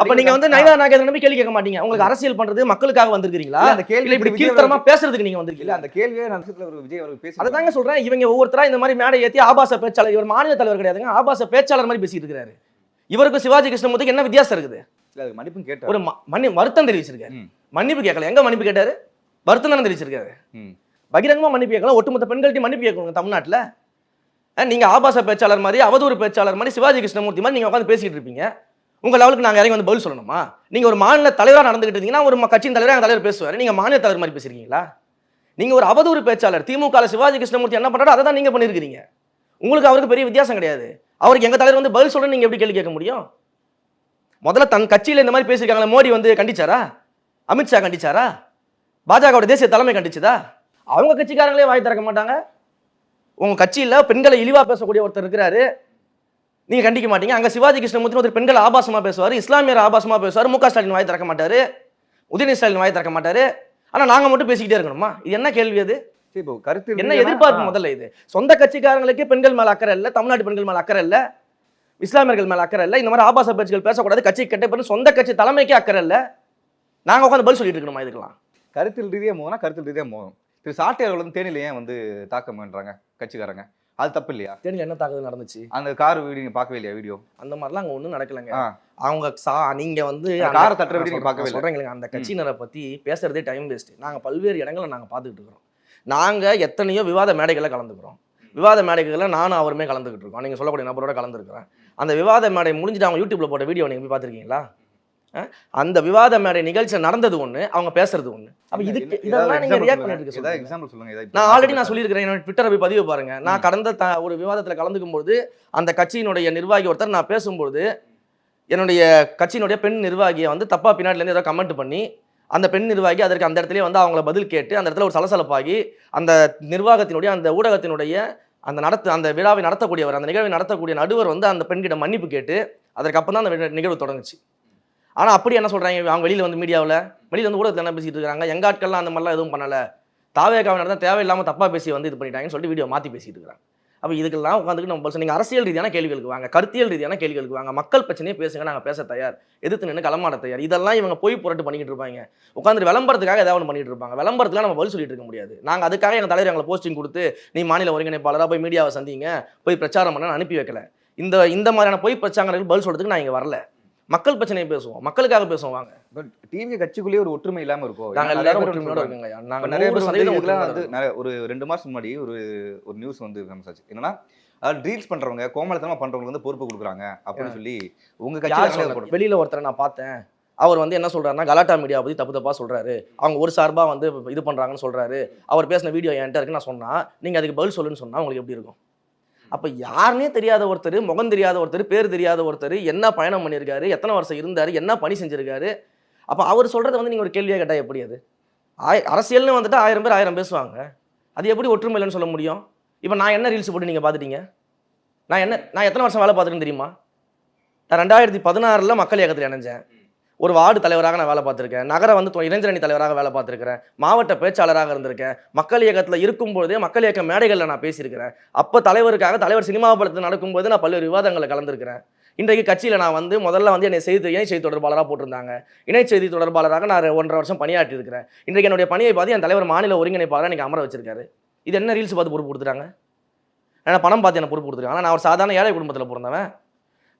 அப்ப நீங்க வந்து நயினார் நாகேந்திரன் கேள்வி கேட்க மாட்டீங்க. உங்களுக்கு அரசியல் பண்றது மக்களுக்காக வந்திருக்கீங்களா? அந்த கேள்வி இப்படி கீழ்த்தரமா பேசுறதுக்கு நீங்க வந்திருக்கீங்க. அந்த கேள்வியே விஜய் அவர்கள் பேசி அதாங்க சொல்றேன். இவங்க ஒவ்வொருத்தரா இந்த மாதிரி மேடை ஏத்தி ஆபாச பேச்சாளர், இவர் மாநில தலைவர் கிடையாதுங்க, ஆபாச பேச்சாளர் மாதிரி பேசிட்டு இருக்காரு. இவருக்கு சிவாஜி கிருஷ்ணமூர்த்திக்கு என்ன வித்தியாசம் இருக்குது? மன்னிப்பு கேட்டார். ஒரு வருத்தம் தெரிவிச்சிருக்காரு. மன்னிப்பு கேட்கல. எங்க மன்னிப்பு கேட்டாரு? வருத்தம் தானே தெரிவிச்சிருக்காரு. பகிரங்கமா மன்னிப்பு கேட்கலாம். ஒட்டுமொத்த பெண்கள்கிட்ட மன்னிப்பு கேட்கணும் தமிழ்நாட்டுல. நீங்க ஆபாச பேச்சாளர் மாதிரி, அவதூறு பேச்சாளர் மாதிரி, சிவாஜி கிருஷ்ணமூர்த்தி மாதிரி நீங்க உட்காந்து பேசிட்டு இருப்பீங்க. உங்க லெவலுக்கு நாங்க இறங்கி வந்து பதில் சொல்லணுமா? நீங்க ஒரு மாநில தலைவராக நடந்துகிட்டு இருந்தீங்கன்னா ஒரு கட்சியின் தலைவராக தலைவர் பேசுவாரு. நீங்க மாநில தலைவர் மாதிரி பேசுறீங்களா? நீங்க ஒரு அவதூறு பேச்சாளர். திமுக சிவாஜி கிருஷ்ணமூர்த்தி என்ன பண்றாரோ அதை தான் நீங்க பண்ணிருக்கீங்க. உங்களுக்கு அவருக்கு பெரிய வித்தியாசம் கிடையாது. அவருக்கு எங்க தலைவர் வந்து பதில் சொல்ல நீங்க எப்படி கேள்வி கேட்க முடியும்? முதல்ல தன் கட்சியில இந்த மாதிரி பேசியிருக்காங்களே, மோடி வந்து கண்டிச்சாரா? அமித்ஷா கண்டிச்சாரா? பாஜகவோட தேசிய தலைமை கண்டிச்சதா? அவங்க கட்சிக்காரங்களே வாய் திறக்க மாட்டாங்க. உங்க கட்சியில பெண்களை இழிவா பேசக்கூடிய ஒருத்தர் இருக்கிறாரு, நீங்க கண்டிக்க மாட்டீங்க. அங்க சிவாஜி கிருஷ்ணமூர்த்தி ஒரு பெண்கள் ஆபாசமா பேசுவாரு, இஸ்லாமியர் ஆபாசமா பேசுவாரு, மு.க. ஸ்டாலின் வாய் திறக்க மாட்டாரு, உதயநிதி ஸ்டாலின் வாய் திறக்க மாட்டாரு. ஆனா நாங்க மட்டும் பேசிக்கிட்டே இருக்கணுமா? இது என்ன கேள்வி? அது கருத்து என்ன எதிர்பார்ப்பு? முதல்ல இது சொந்த கட்சிக்காரங்களுக்கு பெண்கள் மேல அக்கறை இல்ல, தமிழ்நாட்டு பெண்கள் மேல அக்கறை இல்ல, இஸ்லாமியர்கள் மேல அக்கறை இல்ல, இந்த மாதிரி ஆபாச பேச்சுகள் பேசக்கூடாது, கட்சி கெட்ட பேர், சொந்த கட்சி தலைமைக்கே அக்கறை இல்ல. நாங்க உட்காந்து பதில் சொல்லிட்டு இருக்கணுமா இதுக்கெல்லாம்? கருத்தில் ரீதியாக மோதனா கருத்தில் ரீதியாக மோதும். திரு சாட்டை அவர்கள் வந்து தேனியில் ஏன் வந்து தாக்கம் பண்றாங்க கட்சிக்காரங்க? அது தப்பு இல்லையா? தேனியில் என்ன தாக்குதல் நடந்துச்சு? அந்த கார் வீடியோ நீங்க பார்க்கவே இல்லையா? வீடியோ அந்த மாதிரிலாம் அங்க ஒன்றும் நடக்கலைங்க. அவங்க நீங்க வந்து காரை தட்டுற வீடியோ நீங்க பார்க்கவே சொல்றீங்க. அந்த கட்சியினரை பத்தி பேசுறதே டைம் வேஸ்ட். நாங்க பல்வேறு இடங்களை நாங்க பார்த்துக்கிட்டு இருக்கிறோம். நாங்க எத்தனையோ விவாத மேடைகளை கலந்துக்கிறோம். விவாத மேடைகளில் நானும் அவருமே கலந்துக்கிட்டு இருக்கோம். நீங்க சொல்லக்கூடிய நபரோட கலந்துருக்கிறேன். அந்த விவாத மேடை முடிஞ்சுட்டு அவங்க யூடியூப்ல போட்ட வீடியோ நீங்க போய் பார்த்துருக்கீங்களா? அந்த விவாத மேடை நிகழ்ச்சி நடந்தது ஒண்ணு, அவங்க பேசுறது ஒண்ணு. அப்ப இதுக்கு இதெல்லாம் நீங்க ரியாக்ட் பண்ணிட்டு இருக்கீங்க. எக்ஸாம்பிள் சொல்லுங்க. நான் ஆல்ரெடி நான் சொல்லியிருக்கிறேன், என்னோட ட்விட்டரை போய் பதிவு பாருங்க. நான் கடந்த ஒரு விவாதத்துல கலந்துக்கும் போது அந்த கட்சியினுடைய நிர்வாகி ஒருத்தர் நான் பேசும்போது என்னுடைய கட்சியினுடைய பெண் நிர்வாகியை வந்து தப்பா பின்னாடில இருந்து ஏதோ கமெண்ட் பண்ணி, அந்த பெண் நிர்வாகி அதற்கு அந்த இடத்துல வந்து அவங்கள பதில் கேட்டு அந்த இடத்துல ஒரு சலசலப்பாகி அந்த நிர்வாகத்தினுடைய அந்த ஊடகத்தினுடைய அந்த விழாவை நடத்தக்கூடியவர், அந்த நிகழ்வை நடத்தக்கூடிய நடுவர் வந்து அந்த பெண்கிட்ட மன்னிப்பு கேட்டு அதற்கப்புறம் தான் அந்த நிகழ்வு தொடங்குச்சு. ஆனா அப்படி என்ன சொல்றாங்க, அவங்க வெளியில வந்து மீடியாவில் வெளியில வந்து ஊடகத்தில் என்ன பேசிட்டு இருக்காங்க, எங்க ஆட்கள்லாம் அந்த மாதிரிலாம் எதுவும் பண்ணல, தாவேகாவை நடந்தா தேவையில்லாம தப்பா பேசி வந்து இது பண்ணிட்டாங்கன்னு சொல்லிட்டு வீடியோ மாத்தி பேசிட்டு இருக்காங்க. அப்போ இதுக்கெல்லாம் உட்காந்துட்டு நம்ம பதில் நீங்கள் அரசியல் ரீதியான கேள்விகளுக்கு வாங்க, கருத்தியல் ரீதியான கேள்விகளுக்கு வாங்க, மக்கள் பிரச்சனையே பேசுங்க, நாங்கள் பேச தயார், எதிர்த்து நின்று களமாட தயார். இதெல்லாம் இவங்க போய் புரட்டு பண்ணிக்கிட்டு இருப்பாங்க, உட்காந்து விளம்பரத்துக்காக ஏதாவது ஒன்று பண்ணிட்டு இருப்பாங்க. விளம்பரத்துலாம் நம்ம பதில் சொல்லிட்டு இருக்க முடியாது. நாங்கள் அதுக்காக எங்கள் தலைவர் எங்களை போஸ்டிங் கொடுத்து நீ மாநில ஒருங்கிணைப்பாளராக போய் மீடியாவை சந்திங்க, போய் பிரச்சாரம் பண்ண அனுப்பி வைக்கல. இந்த மாதிரியான பொய் பிரச்சாரங்களுக்கு பதில் சொல்றதுக்கு நான் இங்கே வரல. மக்கள் பிரச்சனையை பேசுவோம், மக்களுக்காக பேசுவோம் வாங்க. பட் டிவி கட்சிக்குள்ளேயே ஒரு ஒற்றுமை இல்லாம இருக்கும். நாங்கள் எல்லாரும் ஒற்றுமையோட இருக்குங்க. நாங்கள் நிறைய பேர் வந்து ஒற்றுமையோட வந்து ஒரு 2 மாசம் முன்னாடி ஒரு நியூஸ் வந்து ஃபேமஸ் ஆச்சு. என்னன்னா ரீல்ஸ் பண்றவங்க கோமலத்தனமா பண்றவங்க வந்து பொறுப்பு கொடுக்குறாங்க அப்படின்னு சொல்லி உங்க கட்சி வெளியில ஒருத்தரை நான் பார்த்தேன். அவர் வந்து என்ன சொல்றாருன்னா கலாட்டா மீடியா பத்தி தப்பா சொல்றாரு, அவங்க ஒரு சார்பா வந்து இது பண்றாங்கன்னு சொல்றாரு. அவர் பேசின வீடியோ என்கிட்ட இருக்கு, நான் சொன்னா நீங்க அதுக்கு பதில் சொல்லுன்னு சொன்னா உங்களுக்கு எப்படி இருக்கும்? அப்ப யாருன்னே தெரியாத ஒருத்தர், முகம் தெரியாத ஒருத்தர், பேர் தெரியாத ஒருத்தர் என்ன பயணம் பண்ணியிருக்காரு, எத்தனை வருஷம் இருந்தாரு, என்ன பணி செஞ்சிருக்காரு, அப்ப அவர் சொல்றதை வந்து நீங்க ஒரு கேள்வியா கேட்டா எப்படி? அது அரசியல்னு வந்துட்டு 1000 பேர் 1000 பேசுவாங்க, அது எப்படி ஒற்றுமை இல்லைன்னு சொல்ல முடியும்? இப்போ நான் என்ன ரீல்ஸ் போட்டு நீங்கள் பார்த்துட்டீங்க? நான் எத்தனை வருஷம் வேலை பார்த்துருக்கேன்னு தெரியுமா? நான் 2016 மக்கள் இயக்கத்தில் இணைஞ்சேன். ஒரு வார்டு தலைவராக நான் வேலை பார்த்துருக்கேன். நகர வந்து இளைஞரணி தலைவராக வேலை பார்த்துருக்கிறேன். மாவட்ட பேச்சாளராக இருந்திருக்கேன். மக்கள் இயக்கத்தில் இருக்கும்போதே மக்கள் இயக்க மேடைகளில் நான் பேசியிருக்கிறேன். அப்போ தலைவர் சினிமா படத்தில் நடக்கும்போது நான் பல்வேறு விவாதங்களை கலந்துருக்கிறேன். இன்றைக்கு கட்சியில் நான் வந்து முதல்ல வந்து என்னை இணை செய்தி தொடர்பாளராக போட்டிருந்தாங்க. இணை செய்தி தொடர்பாளராக நான் 1.5 வருஷம் பணியாற்றி இருக்கிறேன். இன்றைக்கு என்னுடைய பணியை பார்த்து என் தலைவர் மாநில ஒருங்கிணைப்பாளராக எனக்கு அமர வச்சிருக்காரு. இது என்ன ரீல்ஸ் பார்த்து பொறுப்பு கொடுத்துட்டாங்க? ஏன்னா பணம் பார்த்து என்ன பொறுப்பு கொடுத்துருக்காங்க. ஆனால் நான் ஒரு சாதாரண ஏழை குடும்பத்தில் பிறந்தவன்,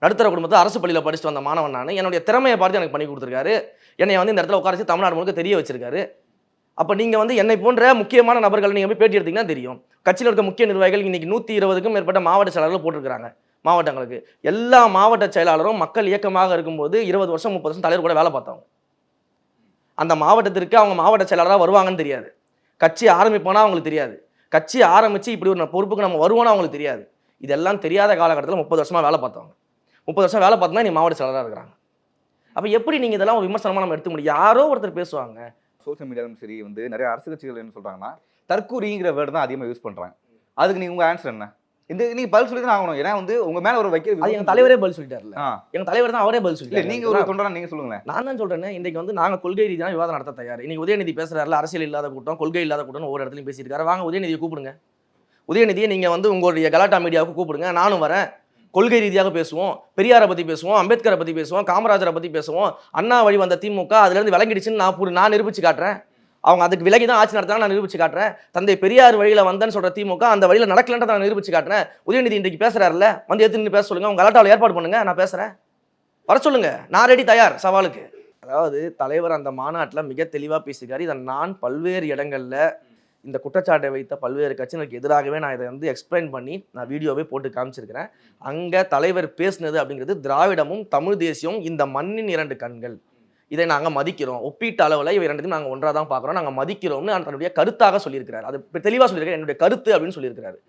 நடுத்தர குடும்பத்தில் அரசு பள்ளியில் படிச்சுட்டு வந்த மாணவன். நான் என்னுடைய திறமையை பார்த்து எனக்கு பண்ணி கொடுத்துருக்காரு. என்னை வந்து இந்த இடத்துல உட்கார வச்சு தமிழ்நாடு முழுக்க தெரிய வச்சிருக்காரு. அப்போ நீங்கள் வந்து என்னை போன்ற முக்கியமான நபர்கள் நீங்கள் போய் பேட்டி எடுத்தீங்கன்னா தெரியும். கட்சியில் இருக்க முக்கிய நிர்வாகிகள் இன்னைக்கு 120க்கும் மேற்பட்ட மாவட்ட செயலாளர்கள் போட்டிருக்கிறாங்க. மாவட்டங்களுக்கு எல்லா மாவட்ட செயலாளரும் மக்கள் இயக்கமாக இருக்கும்போது 20 வருஷம் 30 வருஷம் தலைவர் கூட வேலை பார்த்தவங்க. அந்த மாவட்டத்திற்கு அவங்க மாவட்ட செயலாளராக வருவாங்கன்னு தெரியாது. கட்சி ஆரம்பிப்போனா அவங்களுக்கு தெரியாது. கட்சி ஆரம்பித்து இப்படி ஒரு பொறுப்புக்கு நம்ம வருவோம்னா அவங்களுக்கு தெரியாது. இதெல்லாம் தெரியாத காலகட்டத்தில் 30 வருஷமாக வேலை பார்த்தவங்க. 30 வருஷம் வேலை பார்த்தா நீ மாவட்ட செயலராக இருக்கிறாங்க. அப்போ எப்படி நீங்கள் இதெல்லாம் ஒரு விமர்சனமாக நம்ம எடுத்து முடியும்? யாரோ ஒருத்தர் பேசுவாங்க. சோசியல் மீடியாவும் சரி வந்து நிறைய அரசு கட்சிகள் என்ன சொல்கிறாங்கன்னா தற்கூரிங்கிற வேர்டு தான் அதிகமாக யூஸ் பண்ணுறாங்க. அதுக்கு நீங்கள் உங்கள் ஆன்சர் என்ன? நீங்கள் பதில் சொல்லி தான் ஆகணும். ஏன்னா வந்து உங்கள் மேலே ஒரு வைக்க அது எங்கள் தலைவரே பதில் சொல்லிட்டார்ல. எங்கள் தலைவர் தான் அவரே பதில் சொல்லிட்டார். நீங்கள் ஒரு தொண்டரா நீங்கள் சொல்லுங்களேன். நான் தான் சொல்கிறேன், இன்றைக்கு வந்து நாங்கள் கொள்கை ரீதியான விவாதம் நடத்த தயார். இன்னைக்கு உதயநிதி பேசுகிறாருல, அரசியல் இல்லாத கூட்டம், கொள்கை இல்லாத கூட்டம் ஒவ்வொரு இடத்துலையும் பேசியிருக்காரு. வாங்க உதயநிதியை கூப்பிடுங்க. உதயநிதியை நீங்கள் வந்து உங்களுடைய கலாட்டா மீடியாவுக்கு கூப்பிடுங்க, நானும் வரேன். கொள்கை ரீதியாக பேசுவோம், பெரியாரை பற்றி பேசுவோம், அம்பேத்கரை பற்றி பேசுவோம், காமராஜரை பற்றி பேசுவோம். அண்ணா வழி வந்த திமுக அதுலேருந்து விளங்கிடுச்சுன்னு நான் நிரூபிச்சு காட்டுறேன். அவங்க அதுக்கு விலகி தான் ஆட்சி நடத்தாங்க, நான் நிரூபிச்சு காட்டுறேன். தந்தை பெரியார் வழியில் வந்தேன்னு சொல்கிற திமுக அந்த வழியில் நடக்கலன்றதை நான் நிரூபிச்சு காட்டுறேன். உதயநிதி இன்றைக்கு பேசுகிறாருல்ல, வந்து எடுத்து பேச சொல்லுங்கள், உங்கள் கலாட்டாவில் ஏற்பாடு பண்ணுங்க, நான் பேசுகிறேன், வர சொல்லுங்க, நான் ரெடி, தயார் சவாலுக்கு. அதாவது தலைவர் அந்த மாநாட்டில் மிக தெளிவாக பேசியிருக்காரு. இதை நான் பல்வேறு இடங்களில் இந்த குற்றச்சாட்டை வைத்த பல்வேறு கட்சிகளுக்கு எதிராகவே நான் இதை வந்து எக்ஸ்பிளைன் பண்ணி நான் வீடியோவே போட்டு காமிச்சிருக்கிறேன். அங்கே தலைவர் பேசுனது அப்படிங்கிறது திராவிடமும் தமிழ் தேசியமும் இந்த மண்ணின் 2 கண்கள், இதை நாங்கள் மதிக்கிறோம், ஒப்பீட்டு அளவில் இவை 2த்தையும் நாங்கள் ஒன்றாக தான் பார்க்குறோம், நாங்கள் மதிக்கிறோம்னு தன்னுடைய கருத்தாக சொல்லியிருக்கிறார். அது தெளிவாக சொல்லியிருக்காரு, என்னுடைய கருத்து அப்படின்னு சொல்லியிருக்கிறாரு.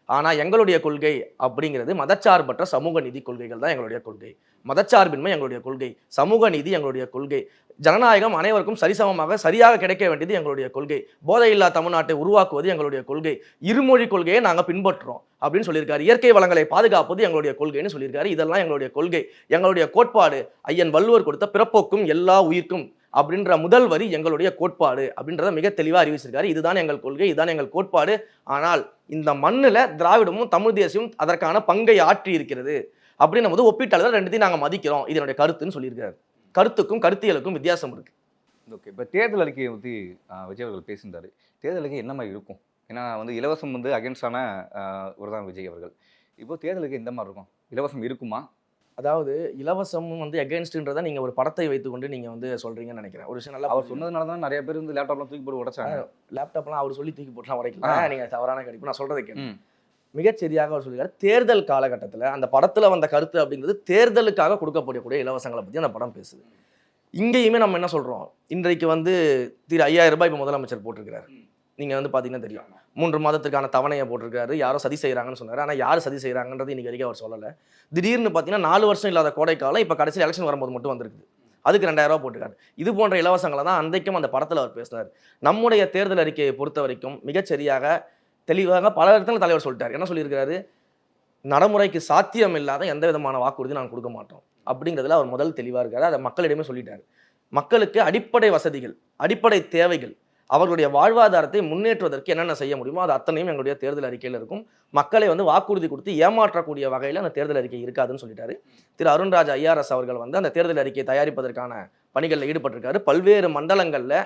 ஆனால் எங்களுடைய கொள்கை அப்படிங்கிறது மதச்சார்பற்ற சமூக நீதி கொள்கைகள் தான் எங்களுடைய கொள்கை. மதச்சார்பின்மை எங்களுடைய கொள்கை, சமூக நீதி எங்களுடைய கொள்கை, ஜனநாயகம் அனைவருக்கும் சரிசமமாக சரியாக கிடைக்க வேண்டியது எங்களுடைய கொள்கை, போதையில்லா தமிழ்நாட்டை உருவாக்குவது எங்களுடைய கொள்கை, இருமொழி கொள்கையை நாங்கள் பின்பற்றுறோம் அப்படின்னு சொல்லியிருக்காரு. இயற்கை வளங்களை பாதுகாப்பது எங்களுடைய கொள்கைன்னு சொல்லியிருக்காரு. இதெல்லாம் எங்களுடைய கொள்கை, எங்களுடைய கோட்பாடு. ஐயன் வள்ளுவர் கொடுத்த பிறப்போக்கும் எல்லா உயிர்க்கும் அப்படின்ற முதல் வரி எங்களுடைய கோட்பாடு அப்படின்றத மிக தெளிவாக அறிவிச்சிருக்காரு. இதுதான் எங்கள் கொள்கை, இதுதான் எங்கள் கோட்பாடு. ஆனால் இந்த மண்ணில் திராவிடமும் தமிழ் தேசியமும் அதற்கான பங்கை ஆற்றி இருக்கிறது அப்படின்னும் போது ஒப்பீட்டாளர் 2த்தையும் நாங்கள் மதிக்கிறோம், இதனுடைய கருத்துன்னு சொல்லியிருக்காரு. கருத்துக்கும் கருத்தியலுக்கும் வித்தியாசம் இருக்கு. ஓகே, இப்போ தேர்தல் அறிக்கையை பற்றி விஜய் அவர்கள் பேசியிருந்தாரு. தேர்தல் அறிக்கை என்ன மாதிரி இருக்கும்? ஏன்னா வந்து இலவசம் வந்து அகேன்ஸ்டான ஒரு தான் விஜய் அவர்கள். இப்போ தேர்தலுக்கு எந்த மாதிரி இருக்கும்? இலவசம் இருக்குமா? அதாவது இலவசம் வந்து எகென்ஸ்ட்ன்றதை நீங்கள் ஒரு படத்தை வைத்துக்கொண்டு நீங்கள் வந்து சொல்கிறீங்கன்னு நினைக்கிறேன். ஒரு விஷயம் நல்லா அவர் சொன்னதுனால தான் நிறைய பேர் வந்து லேப்டாப்லாம் தூக்கி போட்டு உடைச்சாங்க. லேப்டாப்லாம் அவர் சொல்லி தூக்கி போட்டுலாம் உடைக்கலாம், நீங்கள் தவறான கணிப்பு. நான் சொல்கிறதை கேட்கு. மிகச்சரியாக அவர் சொல்லியிருக்காரு. தேர்தல் காலகட்டத்தில் அந்த படத்தில் வந்த கருத்து அப்படிங்கிறது தேர்தலுக்காக கொடுக்கப்படக்கூடிய இலவசங்களை பற்றி அந்த படம் பேசுது. இங்கேயுமே நம்ம என்ன சொல்கிறோம், இன்றைக்கு வந்து 5000 ரூபாய் இப்போ முதலமைச்சர் போட்டிருக்கிறார். நீங்கள் வந்து பார்த்தீங்கன்னா தெரியும், 3 மாதத்திற்கான தவணையை போட்டிருக்காரு. யாரோ சதி செய்கிறாங்கன்னு சொன்னார். ஆனால் யார் சதி செய்கிறாங்கன்றது இன்றைக்கி வரைக்கும் அவர் சொல்லலை. திடீர்னு பார்த்தீங்கன்னா 4 வருஷம் இல்லாத கோடைக்காலம் இப்போ கடைசியில் எலெக்ஷன் வரும்போது மட்டும் வந்திருக்குது. அதுக்கு 2000 ரூபா போட்டிருக்காரு. இது போன்ற இலவசங்களை தான் அன்றைக்கும் அந்த படத்தில் அவர் பேசினார். நம்முடைய தேர்தல் அறிக்கையை பொறுத்த வரைக்கும் மிகச்சரியாக தெளிவாக பல இடத்துல தலைவர் சொல்லிட்டார். என்ன சொல்லியிருக்காரு, நடைமுறைக்கு சாத்தியம் இல்லாத எந்த விதமான வாக்குறுதி நான் கொடுக்க மாட்டோம் அப்படிங்கிறதுல அவர் முதல் தெளிவாக இருக்காரு. அதை மக்களிடமே சொல்லிட்டார். மக்களுக்கு அடிப்படை வசதிகள், அடிப்படை தேவைகள், அவர்களுடைய வாழ்வாதாரத்தை முன்னேற்றுவதற்கு என்னென்ன செய்ய முடியுமோ அது அத்தனையும் எங்களுடைய தேர்தல் அறிக்கையில் இருக்கும். மக்களை வந்து வாக்குறுதி கொடுத்து ஏமாற்றக்கூடிய வகையில் அந்த தேர்தல் அறிக்கை இருக்காதுன்னு சொல்லிட்டாரு. திரு அருண்ராஜ் ஐஆர்எஸ் அவர்கள் வந்து அந்த தேர்தல் அறிக்கையை தயாரிப்பதற்கான பணிகளில் ஈடுபட்டிருக்காரு. பல்வேறு மண்டலங்களில்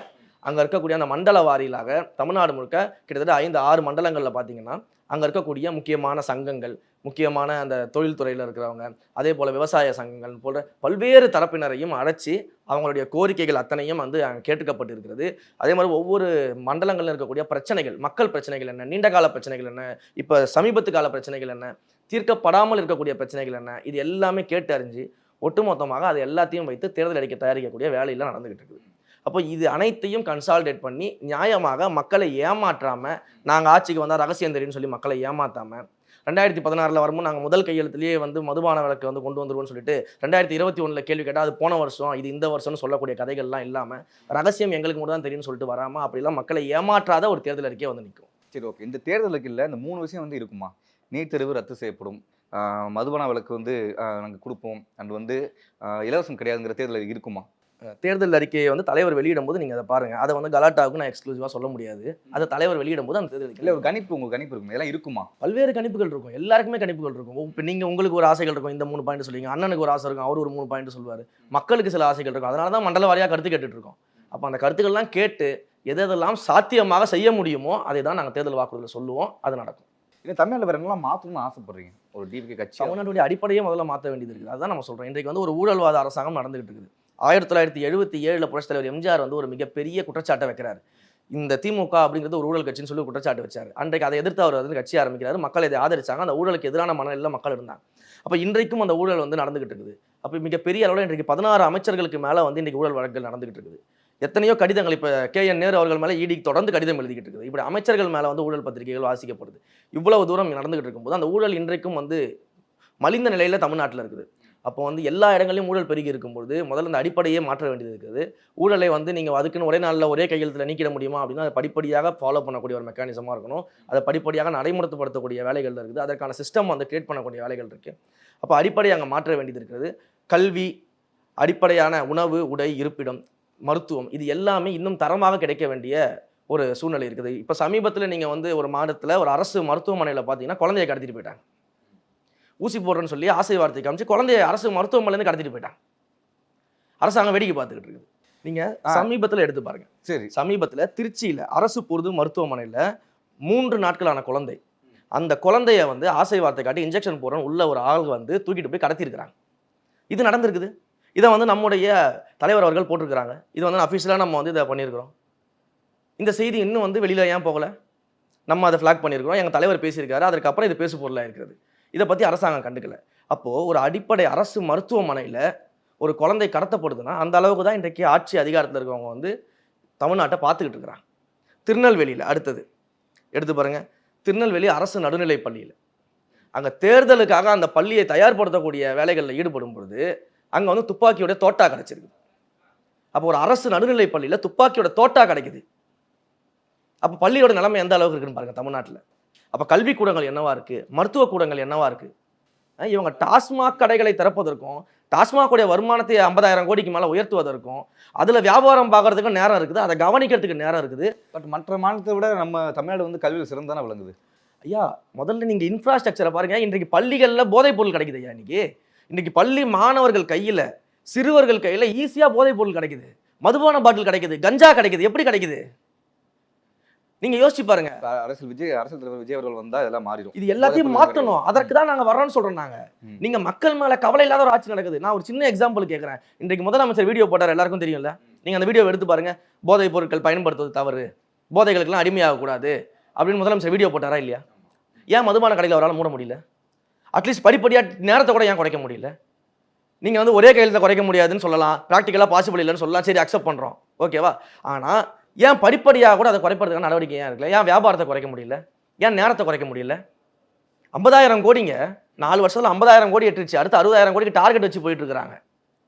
அங்கே இருக்கக்கூடிய அந்த மண்டல வாரியிலாக தமிழ்நாடு முழுக்க கிட்டத்தட்ட 5-6 மண்டலங்களில் பார்த்தீங்கன்னா அங்கே இருக்கக்கூடிய முக்கியமான சங்கங்கள், முக்கியமான அந்த தொழில்துறையில் இருக்கிறவங்க, அதே போல் விவசாய சங்கங்கள் போன்ற பல்வேறு தரப்பினரையும் அழைச்சி அவங்களுடைய கோரிக்கைகள் அத்தனையும் வந்து அங்கே கேட்டுக்கப்பட்டு இருக்கிறது. அதே மாதிரி ஒவ்வொரு மண்டலங்களில் இருக்கக்கூடிய பிரச்சனைகள், மக்கள் பிரச்சனைகள் என்ன, நீண்டகால பிரச்சனைகள் என்ன, இப்போ சமீபத்து கால பிரச்சனைகள் என்ன, தீர்க்கப்படாமல் இருக்கக்கூடிய பிரச்சனைகள் என்ன, இது எல்லாமே கேட்டு அறிஞ்சு ஒட்டுமொத்தமாக அது எல்லாத்தையும் வைத்து தேர்தல் அறிக்கை தயாரிக்கக்கூடிய வேலையெல்லாம் நடந்துகிட்டு இருக்குது. அப்போ இது அனைத்தையும் கன்சால்டேட் பண்ணி நியாயமாக மக்களை ஏமாற்றாமல், நாங்கள் ஆட்சிக்கு வந்தால் ரகசியம் தெரியும்னு சொல்லி மக்களை ஏமாற்றாமல், 2016 வரும்போது நாங்கள் முதல் கையெழுத்துலேயே வந்து மதுபான விலக்கு வந்து கொண்டு வந்துருவோம்னு சொல்லிட்டு 2021 கேள்வி கேட்டால் அது போன வருஷம், இது இந்த வருஷம்னு சொல்லக்கூடிய கதைகள்லாம் இல்லாமல் ரகசியம் எங்களுக்கு மட்டும் தான் தெரியும்னு சொல்லிட்டு வராமல் அப்படிலாம் மக்களை ஏமாற்றாத ஒரு தேர்தல் அறிக்கையை வந்து நிற்கும். சரி, ஓகே. இந்த தேர்தலுக்கு இல்லை, இந்த 3 விஷயம் வந்து இருக்குமா? நீட் தேர்வு ரத்து செய்யப்படும், மதுபான விலக்கு வந்து நாங்கள் கொடுப்போம், அண்ட் வந்து இலவசம் கிடையாதுங்கிற தேர்தல் இருக்குமா? தேர்தல் அறிக்கையை வந்து தலைவர் வெளியிடும் போது நீங்கள் அதை பாருங்கள். அதை வந்து கலாட்டாவுக்கு நான் எக்ஸ்க்ளூசிவாக சொல்ல முடியாது. அதை தலைவர் வெளியிடும் போது அந்த தேர்தல் இல்லை, ஒரு கணிப்பு, உங்களுக்கு கணிப்பு இருக்கும், இதெல்லாம் இருக்குமா? பல்வேறு கணிப்புகள் இருக்கும், எல்லாருக்குமே கணிப்புகள் இருக்கும். இப்போ நீங்கள் உங்களுக்கு ஒரு ஆசைகள் இருக்கும், இந்த 3 பாயிண்ட் சொல்லுவீங்க, அண்ணனுக்கு ஒரு ஆசை இருக்கும், அவர் ஒரு 3 பாயிண்ட் சொல்லுவார், மக்களுக்கு சில ஆசைகள் இருக்கும். அதனால தான் மண்டல வாரியாக கருத்து கேட்டுட்டு இருக்கோம். அப்போ அந்த கருத்துக்கள்லாம் கேட்டு எதெல்லாம் சாத்தியமாக செய்ய முடியுமோ அதை தான் நாங்கள் தேர்தல் வாக்குறுதியில் சொல்லுவோம், அது நடக்கும். இல்லை, தமிழ்நாட்டில் வேறு என்னெல்லாம் மாற்றணும்னு ஆசைப்படுறீங்க ஒரு டிவிகே கட்சி? தமிழ்நாட்டுடைய அடிப்படையே முதல்ல மாற்ற வேண்டியது இருக்குது. அதுதான் நம்ம சொல்கிறோம். இன்றைக்கு வந்து ஒரு ஊழல்வாத அரசாங்கம் நடந்துகிட்டு இருக்குது. 1977 புரட்சித் தலைவர் எம்ஜிஆர் வந்து ஒரு மிகப்பெரிய குற்றச்சாட்டை வைக்கிறார். இந்த திமுக அப்படிங்கிறது ஒரு ஊழல் கட்சின்னு சொல்லி குற்றச்சாட்டு வச்சார். அன்றைக்கு அதை எதிர்த்து அவர் வந்து கட்சி ஆரம்பிக்கிறார். மக்கள் இதை ஆதரிச்சாங்க. அந்த ஊழலுக்கு எதிரான மனநிலையில் மக்கள் இருந்தாங்க. அப்போ இன்றைக்கும் அந்த ஊழல் வந்து நடந்துகிட்டு இருக்குது. அப்போ மிகப்பெரிய அளவில் இன்றைக்கு 16 அமைச்சர்களுக்கு மேலே வந்து இன்றைக்கு ஊழல் வழக்குகள் நடந்துகிட்டு இருக்குது. எத்தனையோ கடிதங்கள், இப்போ KN நேரு அவர்கள் மேலே ED தொடர்ந்து கடிதம் எழுதிக்கிட்டு இருக்குது. இப்படி அமைச்சர்கள் மேலே வந்து ஊழல் பத்திரிகைகள் வாசிக்கப்படுது. இவ்வளவு தூரம் நடந்துகிட்டு இருக்கும்போது அந்த ஊழல் இன்றைக்கும் வந்து மலிந்த நிலையில் தமிழ்நாட்டில் இருக்குது. அப்போ வந்து எல்லா இடங்களையும் ஊழல் பெருகி இருக்கும்போது முதல்ல இந்த அடிப்படையே மாற்ற வேண்டியது இருக்குது. ஊழலை வந்து நீங்கள் அதுக்குன்னு ஒரே நாளில் ஒரே கையெழுத்தில் நீக்கிட முடியுமா அப்படின்னா அதை படிப்படியாக ஃபாலோ பண்ணக்கூடிய ஒரு மெக்கானிசமாக இருக்கணும். அதை படிப்படியாக நடைமுறைப்படுத்தக்கூடிய வேலைகள் இருக்குது. அதற்கான சிஸ்டம் வந்து கிரியேட் பண்ணக்கூடிய வேலைகள் இருக்குது. அப்போ அடிப்படை அங்கே மாற்ற வேண்டியது இருக்கிறது. கல்வி, அடிப்படையான உணவு, உடை, இருப்பிடம், மருத்துவம், இது எல்லாமே இன்னும் தரமாக கிடைக்க வேண்டிய ஒரு சூழ்நிலை இருக்குது. இப்போ சமீபத்தில் நீங்கள் வந்து ஒரு மாநிலத்தில் ஒரு அரசு மருத்துவமனையில் பார்த்தீங்கன்னா குழந்தைய கடத்திட்டு போயிட்டாங்க. ஊசி போடுறேன்னு சொல்லி ஆசை வார்த்தை காமிச்சு குழந்தைய அரசு மருத்துவமனையிலேருந்து கடத்திட்டு போயிட்டாங்க. அரசாங்கம் வேடிக்கை பார்த்துக்கிட்டு இருக்குது. நீங்கள் சமீபத்தில் எடுத்து பாருங்க. சரி, சமீபத்தில் திருச்சியில் அரசு பொது மருத்துவமனையில் 3 நாட்களான குழந்தை, அந்த குழந்தைய வந்து ஆசை வார்த்தை காட்டி இன்ஜெக்ஷன் போடுறோன்னு உள்ள ஒரு ஆள் வந்து தூக்கிட்டு போய் கடத்திருக்கிறாங்க. இது நடந்திருக்குது. இதை வந்து நம்முடைய தலைவர் அவர்கள் போட்டிருக்கிறாங்க. இது வந்து அஃபிஷியலாக நம்ம வந்து இதை பண்ணியிருக்கிறோம். இந்த செய்தி இன்னும் வந்து வெளியில் ஏன் போகலை? நம்ம அதை ஃப்ளாக் பண்ணியிருக்கிறோம். எங்கள் தலைவர் பேசியிருக்காரு. அதுக்கப்புறம் இது பேசு பொருளாக இருக்கிறது. இதை பற்றி அரசாங்கம் கண்டுக்கல. அப்போது ஒரு அடிப்படை அரசு மருத்துவமனையில் ஒரு குழந்தை கடத்தப்படுதுன்னா அந்த அளவுக்கு தான் இன்றைக்கு ஆட்சி அதிகாரத்தில் இருக்கவங்க வந்து தமிழ்நாட்டை பார்த்துக்கிட்டு இருக்கிறாங்க. திருநெல்வேலியில் அடுத்தது எடுத்து பாருங்கள். திருநெல்வேலி அரசு நடுநிலைப் பள்ளியில் அங்கே தேர்தலுக்காக அந்த பள்ளியை தயார்படுத்தக்கூடிய வேலைகளில் ஈடுபடும் பொழுது அங்கே வந்து துப்பாக்கியோட தோட்டா கிடைச்சிருக்கு. அப்போ ஒரு அரசு நடுநிலைப் பள்ளியில் துப்பாக்கியோட தோட்டா கிடைக்குது. அப்போ பள்ளியோட நிலைமை எந்த அளவுக்கு இருக்குன்னு பாருங்கள் தமிழ்நாட்டில். அப்போ கல்வி கூடங்கள் என்னவா இருக்குது, மருத்துவ கூடங்கள் என்னவா இருக்குது? இவங்க டாஸ்மாக் கடைகளை திறப்பதற்கும் டாஸ்மாகுடைய வருமானத்தை 50,000 கோடிக்கு மேலே உயர்த்துவதற்கும் அதில் வியாபாரம் பார்க்கறதுக்கும் நேரம் இருக்குது, அதை கவனிக்கிறதுக்கு நேரம் இருக்குது. பட் மற்ற மாநிலத்தை விட நம்ம தமிழ்நாடு வந்து கல்வியில் சிறந்தானே விளங்குது. ஐயா, முதல்ல நீங்கள் இன்ஃப்ராஸ்ட்ரக்சரை பாருங்கள். இன்றைக்கு பள்ளிகளில் போதைப் பொருள் கிடைக்குது ஐயா. இன்னைக்கு பள்ளி மாணவர்கள் கையில், சிறுவர்கள் கையில் ஈஸியாக போதைப் பொருள் கிடைக்குது, மதுபான பாட்டில் கிடைக்குது, கஞ்சா கிடைக்குது. எப்படி கிடைக்குது? நீங்க யோசிச்சு பாருங்க. அரசியல் தலைவர் விஜய் அவர்கள் வந்தா இதெல்லாம் மாறிடும். இது எல்லாத்தையும் மாற்றணும். அதற்கு தான் நாங்க வர்றோம்னு சொல்றோம். நாங்க நீங்க மக்கள் மேல கவலை இல்லாத ஒரு ஆட்சி நடக்குது. நான் ஒரு சின்ன எக்ஸாம்பிள் கேட்கறேன். இன்றைக்கு முதலமைச்சர் வீடியோ போட்டார், எல்லாருக்கும் தெரியும்ல. நீங்க அந்த வீடியோ எடுத்து பாருங்க. போதைப் பொருட்கள் பயன்படுத்துவது தவறு, போதைகளுக்கெல்லாம் அடிமையாகக்கூடாது அப்படின்னு முதலமைச்சர் வீடியோ போட்டாரா இல்லையா? ஏன் மதுபான கடையில் அவரால் மூட முடியல? அட்லீஸ்ட் படிப்படியாக நேரத்தை கூட ஏன் குறைக்க முடியல? நீங்கள் வந்து ஒரே கையில் குறைக்க முடியாதுன்னு சொல்லலாம், ப்ராக்டிக்கலாக பாசிபிள் இல்லைன்னு சொல்லலாம், சரி அக்செப்ட் பண்ணுறோம், ஓகேவா? ஆனால் ஏன் படிப்படியாக கூட அதை குறைப்பதுக்கான நடவடிக்கை ஏன் இருக்குல்ல? ஏன் வியாபாரத்தை குறைக்க முடியல? ஏன் நேரத்தை குறைக்க முடியல? 50,000 கோடிங்க 4 வருஷத்தில் 50,000 கோடி எட்டுருச்சு. அடுத்து 60,000 கோடிக்கு டார்கெட் வச்சு போயிட்டு இருக்காங்க.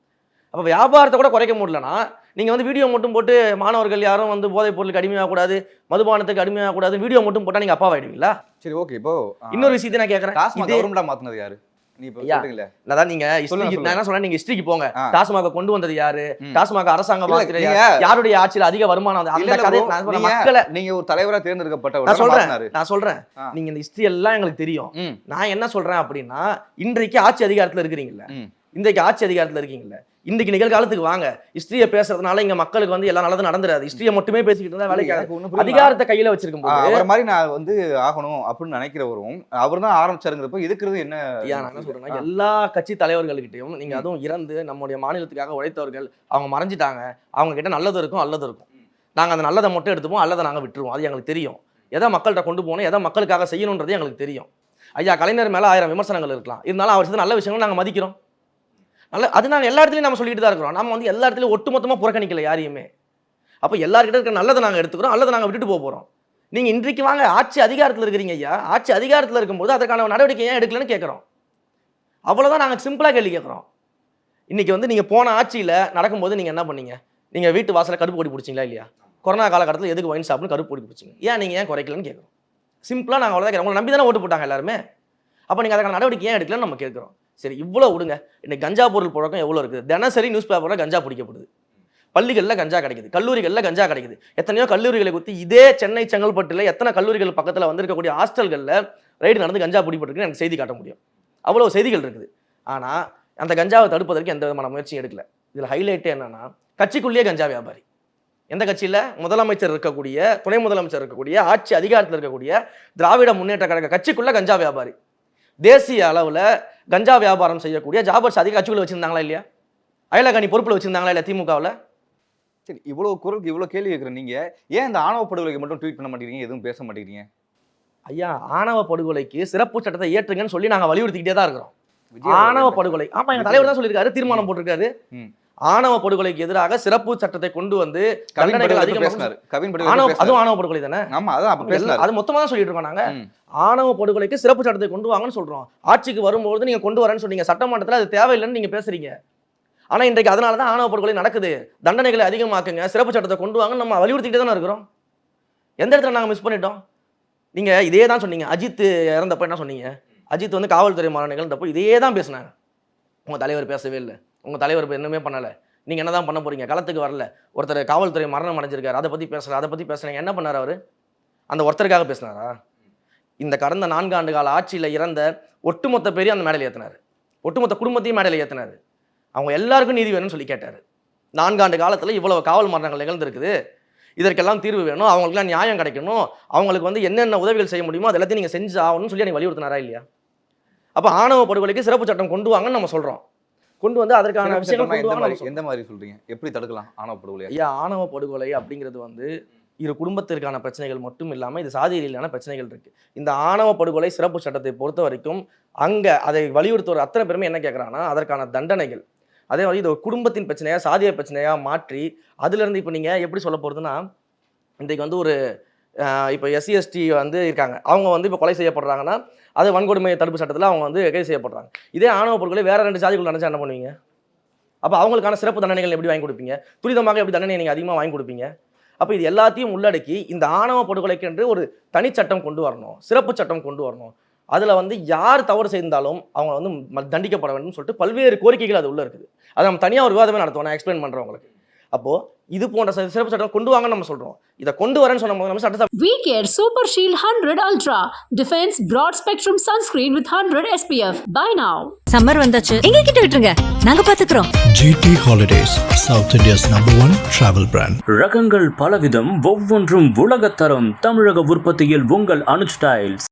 அப்போ வியாபாரத்தை கூட குறைக்க முடியலன்னா நீங்கள் வந்து வீடியோ மட்டும் போட்டு மாணவர்கள் யாரும் வந்து போதைப் பொருளுக்கு அடிமையாகக்கூடாது, மதுபானத்துக்கு அடிமையாகக்கூடாது, வீடியோ மட்டும் போட்டால் நீங்கள் அப்பாவாயிடுவீங்களா? சரி, ஓகே. இப்போ இன்னொரு விஷயத்தை நான் கேட்குறேன். கவர்மெண்டாக மாற்றினது யாரு? நீ இப்ப ஐயா, சொல்றீங்களே. அதான் நீங்க சொல்லுங்க, history- நான் என்ன சொல்றேன், நீங்க ஹிஸ்டரிக்கு போங்க. ஆ. டாஸ்மாக கொண்டு வந்தது யாரு? ம். டாஸ்மாக அரசாங்கம் இல்ல, வாங்குறது நீங்க- யாருடைய ஆட்சியில அதிக வருமானம் வந்து இல்ல, அந்த இல்ல கதை bro, நான் சொல்றேன், நீங்க- மக்களை நீங்க ஒரு தலைவரா தேர்ந்தெடுக்கப்பட்ட நான் உடனே சொல்றேன் மாத்தினாரு. நான் சொல்றேன் ஆ. நீங்க இந்த ஹிஸ்டரி எல்லாம் எங்களுக்கு தெரியும். ம். நான் என்ன சொல்றேன் அப்படின்னா, இன்றைக்கு ஆட்சி அதிகாரத்துல இருக்கிறீங்கல்ல, ம். இன்றைக்கு ஆட்சி அதிகாரத்துல இருக்கீங்கல்ல, இன்னைக்கு நிகழ்காலத்துக்கு வாங்க. ஹிஸ்டரியை பேசுறதுனால இங்க மக்களுக்கு வந்து எல்லாம் நல்லது நடந்துராது. ஹிஸ்டரியை மட்டுமே பேசிக்கிட்டு இருந்தா வேலைக்கு எனக்கு ஒண்ணு புரியல. அதிகாரத்தை கையில வச்சிருக்கும் போது அவரை மாதிரி நான் வந்து ஆகணும் அப்படின்னு நினைக்கிறவரும் அவர் தான் ஆரம்பிச்சாருங்கிறப்ப இருக்கிறது என்ன? ஐயா, நான் என்ன சொல்றேன்னா, எல்லா கட்சி தலைவர்கள்கிட்டயும் நீங்க அதுவும் இறந்து நம்முடைய மாநிலத்துக்காக உழைத்தவர்கள் அவங்க மறைஞ்சிட்டாங்க. அவங்க கிட்ட நல்லது இருக்கும், அல்லது இருக்கும். நாங்க அந்த நல்லதை மட்டும் எடுத்துப்போம், அல்லதை நாங்க விட்டுருவோம். அது எங்களுக்கு தெரியும். எதை மக்கள்கிட்ட கொண்டு போகணும், எதை மக்களுக்காக செய்யணுன்றது எங்களுக்கு தெரியும். ஐயா, கலைஞர் மேல 1000 விமர்சனங்கள் இருக்கலாம், இருந்தாலும் அவர் செய்த நல்ல விஷயங்கள் நாங்க மதிக்கிறோம். நல்ல அது நாங்கள் எல்லா இடத்துலையும் நம்ம சொல்லிட்டு தான் இருக்கிறோம். நம்ம வந்து எல்லா இடத்துலையும் ஒட்டுமொத்தமாக புறக்கணிக்கல யாரையுமே. அப்போ எல்லாருக்கிட்ட இருக்கிற நல்லதை நாங்கள் எடுத்துக்கிறோம், அல்லதை நாங்கள் விட்டுட்டு போகிறோம். நீங்கள் இன்றைக்கு வாங்க, ஆட்சி அதிகாரத்தில் இருக்கிறீங்க ஐயா. ஆட்சி அதிகாரத்தில் இருக்கும்போது அதற்கான நடவடிக்கை ஏன் எடுக்கலன்னு கேட்குறோம். அவ்வளோதான், நாங்கள் சிம்பிளாக கேள்வி கேட்குறோம். இன்றைக்கி வந்து நீங்கள் போன ஆட்சியில் நடக்கும்போது நீங்கள் என்ன பண்ணீங்க? நீங்கள் வீட்டு வாசலில் கருப்பு கொடி பிடிச்சிங்களா இல்லையா? கொரோனா காலகட்டத்தில் எதுக்கு ஒயின் ஷாப்னு கருப்பு கொடி பிடிச்சிங்க? ஏன் நீங்கள் ஏன் குறைக்கலன்னு கேட்குறோம். சிம்பிளாக நாங்கள் அவ்வளோதான் கேட்குறோம். உங்களை நம்பி தானே ஓட்டு போட்டாங்க எல்லாருமே. அப்போ நீங்கள் அதுக்கான நடவடிக்கை ஏன் எடுக்கலன்னு நம்ம கேட்குறோம். சரி, இவ்வளோ விடுங்க. இன்னைக்கு கஞ்சா பொருள் புழக்கம் எவ்வளோ இருக்குது? தினசரி நியூஸ் பேப்பரில் கஞ்சா பிடிக்கப்படுது. பள்ளிகளில் கஞ்சா கிடைக்குது, கல்லூரிகளில் கஞ்சா கிடைக்குது. எத்தனையோ கல்லூரிகளை குறித்து இதே சென்னை செங்கல்பட்டில் எத்தனை கல்லூரிகள் பக்கத்தில் வந்திருக்கக்கூடிய ஹாஸ்டல்களில் ரைடு நடந்து கஞ்சா பிடிப்பட்டிருக்கு எனக்கு செய்தி காட்ட முடியும். அவ்வளோ செய்திகள் இருக்குது. ஆனால் அந்த கஞ்சாவை தடுப்பதற்கு எந்த விதமான முயற்சியும் எடுக்கல. இதில் ஹைலைட்டே என்னன்னா, கட்சிக்குள்ளேயே கஞ்சா வியாபாரி. எந்த கட்சியில்? முதலமைச்சர் இருக்கக்கூடிய, துணை முதலமைச்சர் இருக்கக்கூடிய, ஆட்சி அதிகாரத்தில் இருக்கக்கூடிய திராவிட முன்னேற்ற கழக கட்சிக்குள்ள கஞ்சா வியாபாரி. தேசிய அளவில் கஞ்சா வியாபாரம் செய்யக்கூடிய ஜாபர்ஸ் அதிக கட்சிகளை வச்சிருந்தாங்களா இல்லையா? அயலகணி பொறுப்பில் வச்சிருந்தாங்களா இல்லையா திமுகவில்? சரி, இவ்வளோ குரலுக்கு இவ்வளோ கேள்வி கேட்குறேன். நீங்க ஏன் இந்த ஆணவ படுகொலைக்கு மட்டும் ட்வீட் பண்ண மாட்டேங்கிறீங்க, எதுவும் பேச மாட்டேங்கிறீங்க? ஐயா, ஆணவ படுகொலைக்கு சிறப்பு சட்டத்தை ஏற்றுங்கன்னு சொல்லி நாங்கள் வலியுறுத்திக்கிட்டே தான் இருக்கிறோம். ஆணவ படுகொலை, ஆமா, எங்க தலைவர் தான் சொல்லியிருக்காரு, தீர்மானம் போட்டிருக்காரு. ஆணவ படுகொலைக்கு எதிராக சிறப்பு சட்டத்தை கொண்டு வந்து தண்டனைகள் அதிகமாக. அதுவும் ஆணவ படுகொலை தானே? ஆமா, அதான் அப்ப பேசலாம். அது மொத்தமா தான் சொல்லிட்டு இருக்கோம் நாங்க. ஆணவ படுகொலைக்கு சிறப்பு சட்டத்தை கொண்டு வாங்கன்னு சொல்றோம். ஆட்சிக்கு வரும்போது நீங்க கொண்டு வரேன்னு சொன்னீங்க, சட்டமன்றத்தில் அது தேவையில்லைன்னு நீங்க பேசுறீங்க. ஆனா இன்றைக்கு அதனால தான் ஆணவ படுகொலை நடக்குது. தண்டனைகளை அதிகமாக்குங்க, சிறப்பு சட்டத்தை கொண்டு வாங்கன்னு நம்ம வலியுறுத்திக்கிட்டே தானே இருக்கிறோம். எந்த இடத்துல நாங்க மிஸ் பண்ணிட்டோம்? நீங்க இதே தான் சொன்னீங்க. அஜித் இறந்தப்ப என்ன சொன்னீங்க? அஜித் வந்து காவல்துறை மரணங்கள்ன்றப்போ இதே தான் பேசினாங்க. உங்க தலைவர் பேசவே இல்லை, உங்க தலைவர் இன்னுமே பண்ணலை, நீங்க என்னதான் பண்ண போறீங்க? களத்துக்கு வரல, ஒருத்தர் காவல்துறை மரணம் அடைஞ்சிருக்காரு, அதை பத்தி பேசல, அதை பத்தி பேசுறீங்க. என்ன பண்ணாரு அவரு? அந்த ஒருத்தருக்காக பேசினாரா? இந்த கடந்த 4 ஆண்டு கால ஆட்சியில் இறந்த ஒட்டுமொத்த பேரையும் அந்த மேடையில் ஏற்றினார். ஒட்டுமொத்த குடும்பத்தையும் மேடையில் ஏற்றினார். அவங்க எல்லாருக்கும் நீதி வேணும்னு சொல்லி கேட்டார். 4 ஆண்டு காலத்தில் இவ்வளவு காவல் மரணங்கள் நிகழ்ந்திருக்குது, இதற்கெல்லாம் தீர்வு வேணும், அவங்களுக்குலாம் நியாயம் கிடைக்கணும், அவங்களுக்கு வந்து என்னென்ன உதவிகள் செய்ய முடியுமோ அது எல்லாத்தையும் நீங்கள் செஞ்சு ஆகணும்னு சொல்லி எனக்கு வலியுறுத்தினாரா இல்லையா? அப்போ ஆணவ படுகொலைக்கு சிறப்பு சட்டம் கொண்டு வாங்கன்னு நம்ம சொல்கிறோம். கொண்டு வந்து அதற்கான விஷயங்கள் கொண்டு வாங்க. எந்த மாதிரி சொல்றீங்க? எப்படி தடுக்கலாம் ஆணவ படுகொலை? ஐயா, ஆணவ படுகொலை அப்படிங்கிறது வந்து இரு குடும்பத்திற்கான பிரச்சனைகள் மட்டும் இல்லாமல் இது சாதி ரீதியிலான பிரச்சனைகள் இருக்கு. இந்த ஆணவ படுகொலை சிறப்பு சட்டத்தை பொறுத்த வரைக்கும் அங்கே அதை வலியுறுத்துவர் அத்தனை பேருமே என்ன கேட்குறாங்கன்னா அதற்கான தண்டனைகள். அதே மாதிரி இது ஒரு குடும்பத்தின் பிரச்சனையா சாதிய பிரச்சனையா மாற்றி அதுலேருந்து இப்போ நீங்கள் எப்படி சொல்ல போகிறதுனா, இன்றைக்கு வந்து ஒரு இப்போ SC/ST வந்து இருக்காங்க, அவங்க வந்து இப்போ கொலை செய்யப்படுறாங்கன்னா அது வன்கொடுமை தடுப்பு சட்டத்தில் அவங்க வந்து கைது செய்யப்படுறாங்க. இதே ஆணவ படுகொலை வேற 2 சாதிகள் நினைச்சா என்ன பண்ணுவீங்க? அப்போ அவங்களுக்கான சிறப்பு தண்டனைகள் எப்படி வாங்கி கொடுப்பீங்க? துரிதமாக எப்படி தண்டனை நீங்கள் அதிகமாக வாங்கி கொடுப்பீங்க? அப்போ இது எல்லாத்தையும் உள்ளடக்கி இந்த ஆணவ படுகொலைக்கு என்று ஒரு தனிச்சட்டம் கொண்டு வரணும், சிறப்பு சட்டம் கொண்டு வரணும். அதில் வந்து யார் தவறு செய்தாலும் அவங்க வந்து தண்டிக்கப்பட வேண்டும் சொல்லிட்டு பல்வேறு கோரிக்கைகள் அது உள்ள இருக்குது. அதை நம்ம தனியாக ஒரு விவாதமே நடத்துவோம், நான் எக்ஸ்பிளைன் பண்ணுறேன் உங்களுக்கு. அப்போது இது போன்ற சிறப்பு சட்டம் கொண்டு வாங்கன்னு நம்ம சொல்கிறோம். இதை கொண்டு வரேன்னு சொன்ன போது நம்ம சட்டத்தை VCare Super Shield 100 Ultra Defense Broad Spectrum Sunscreen with 100 SPF. Buy now. Summer வந்தாச்சு, எங்க கிட்ட விட்டுருங்க, நாங்க பாத்துக்கிறோம். GT Holidays, South India's #1 travel brand. ரகங்கள் பலவிதம், ஒவ்வொன்றும் உலகத்தரம். தமிழக உற்பத்தியில் உங்கள் அனுஜ் டைல்ஸ்.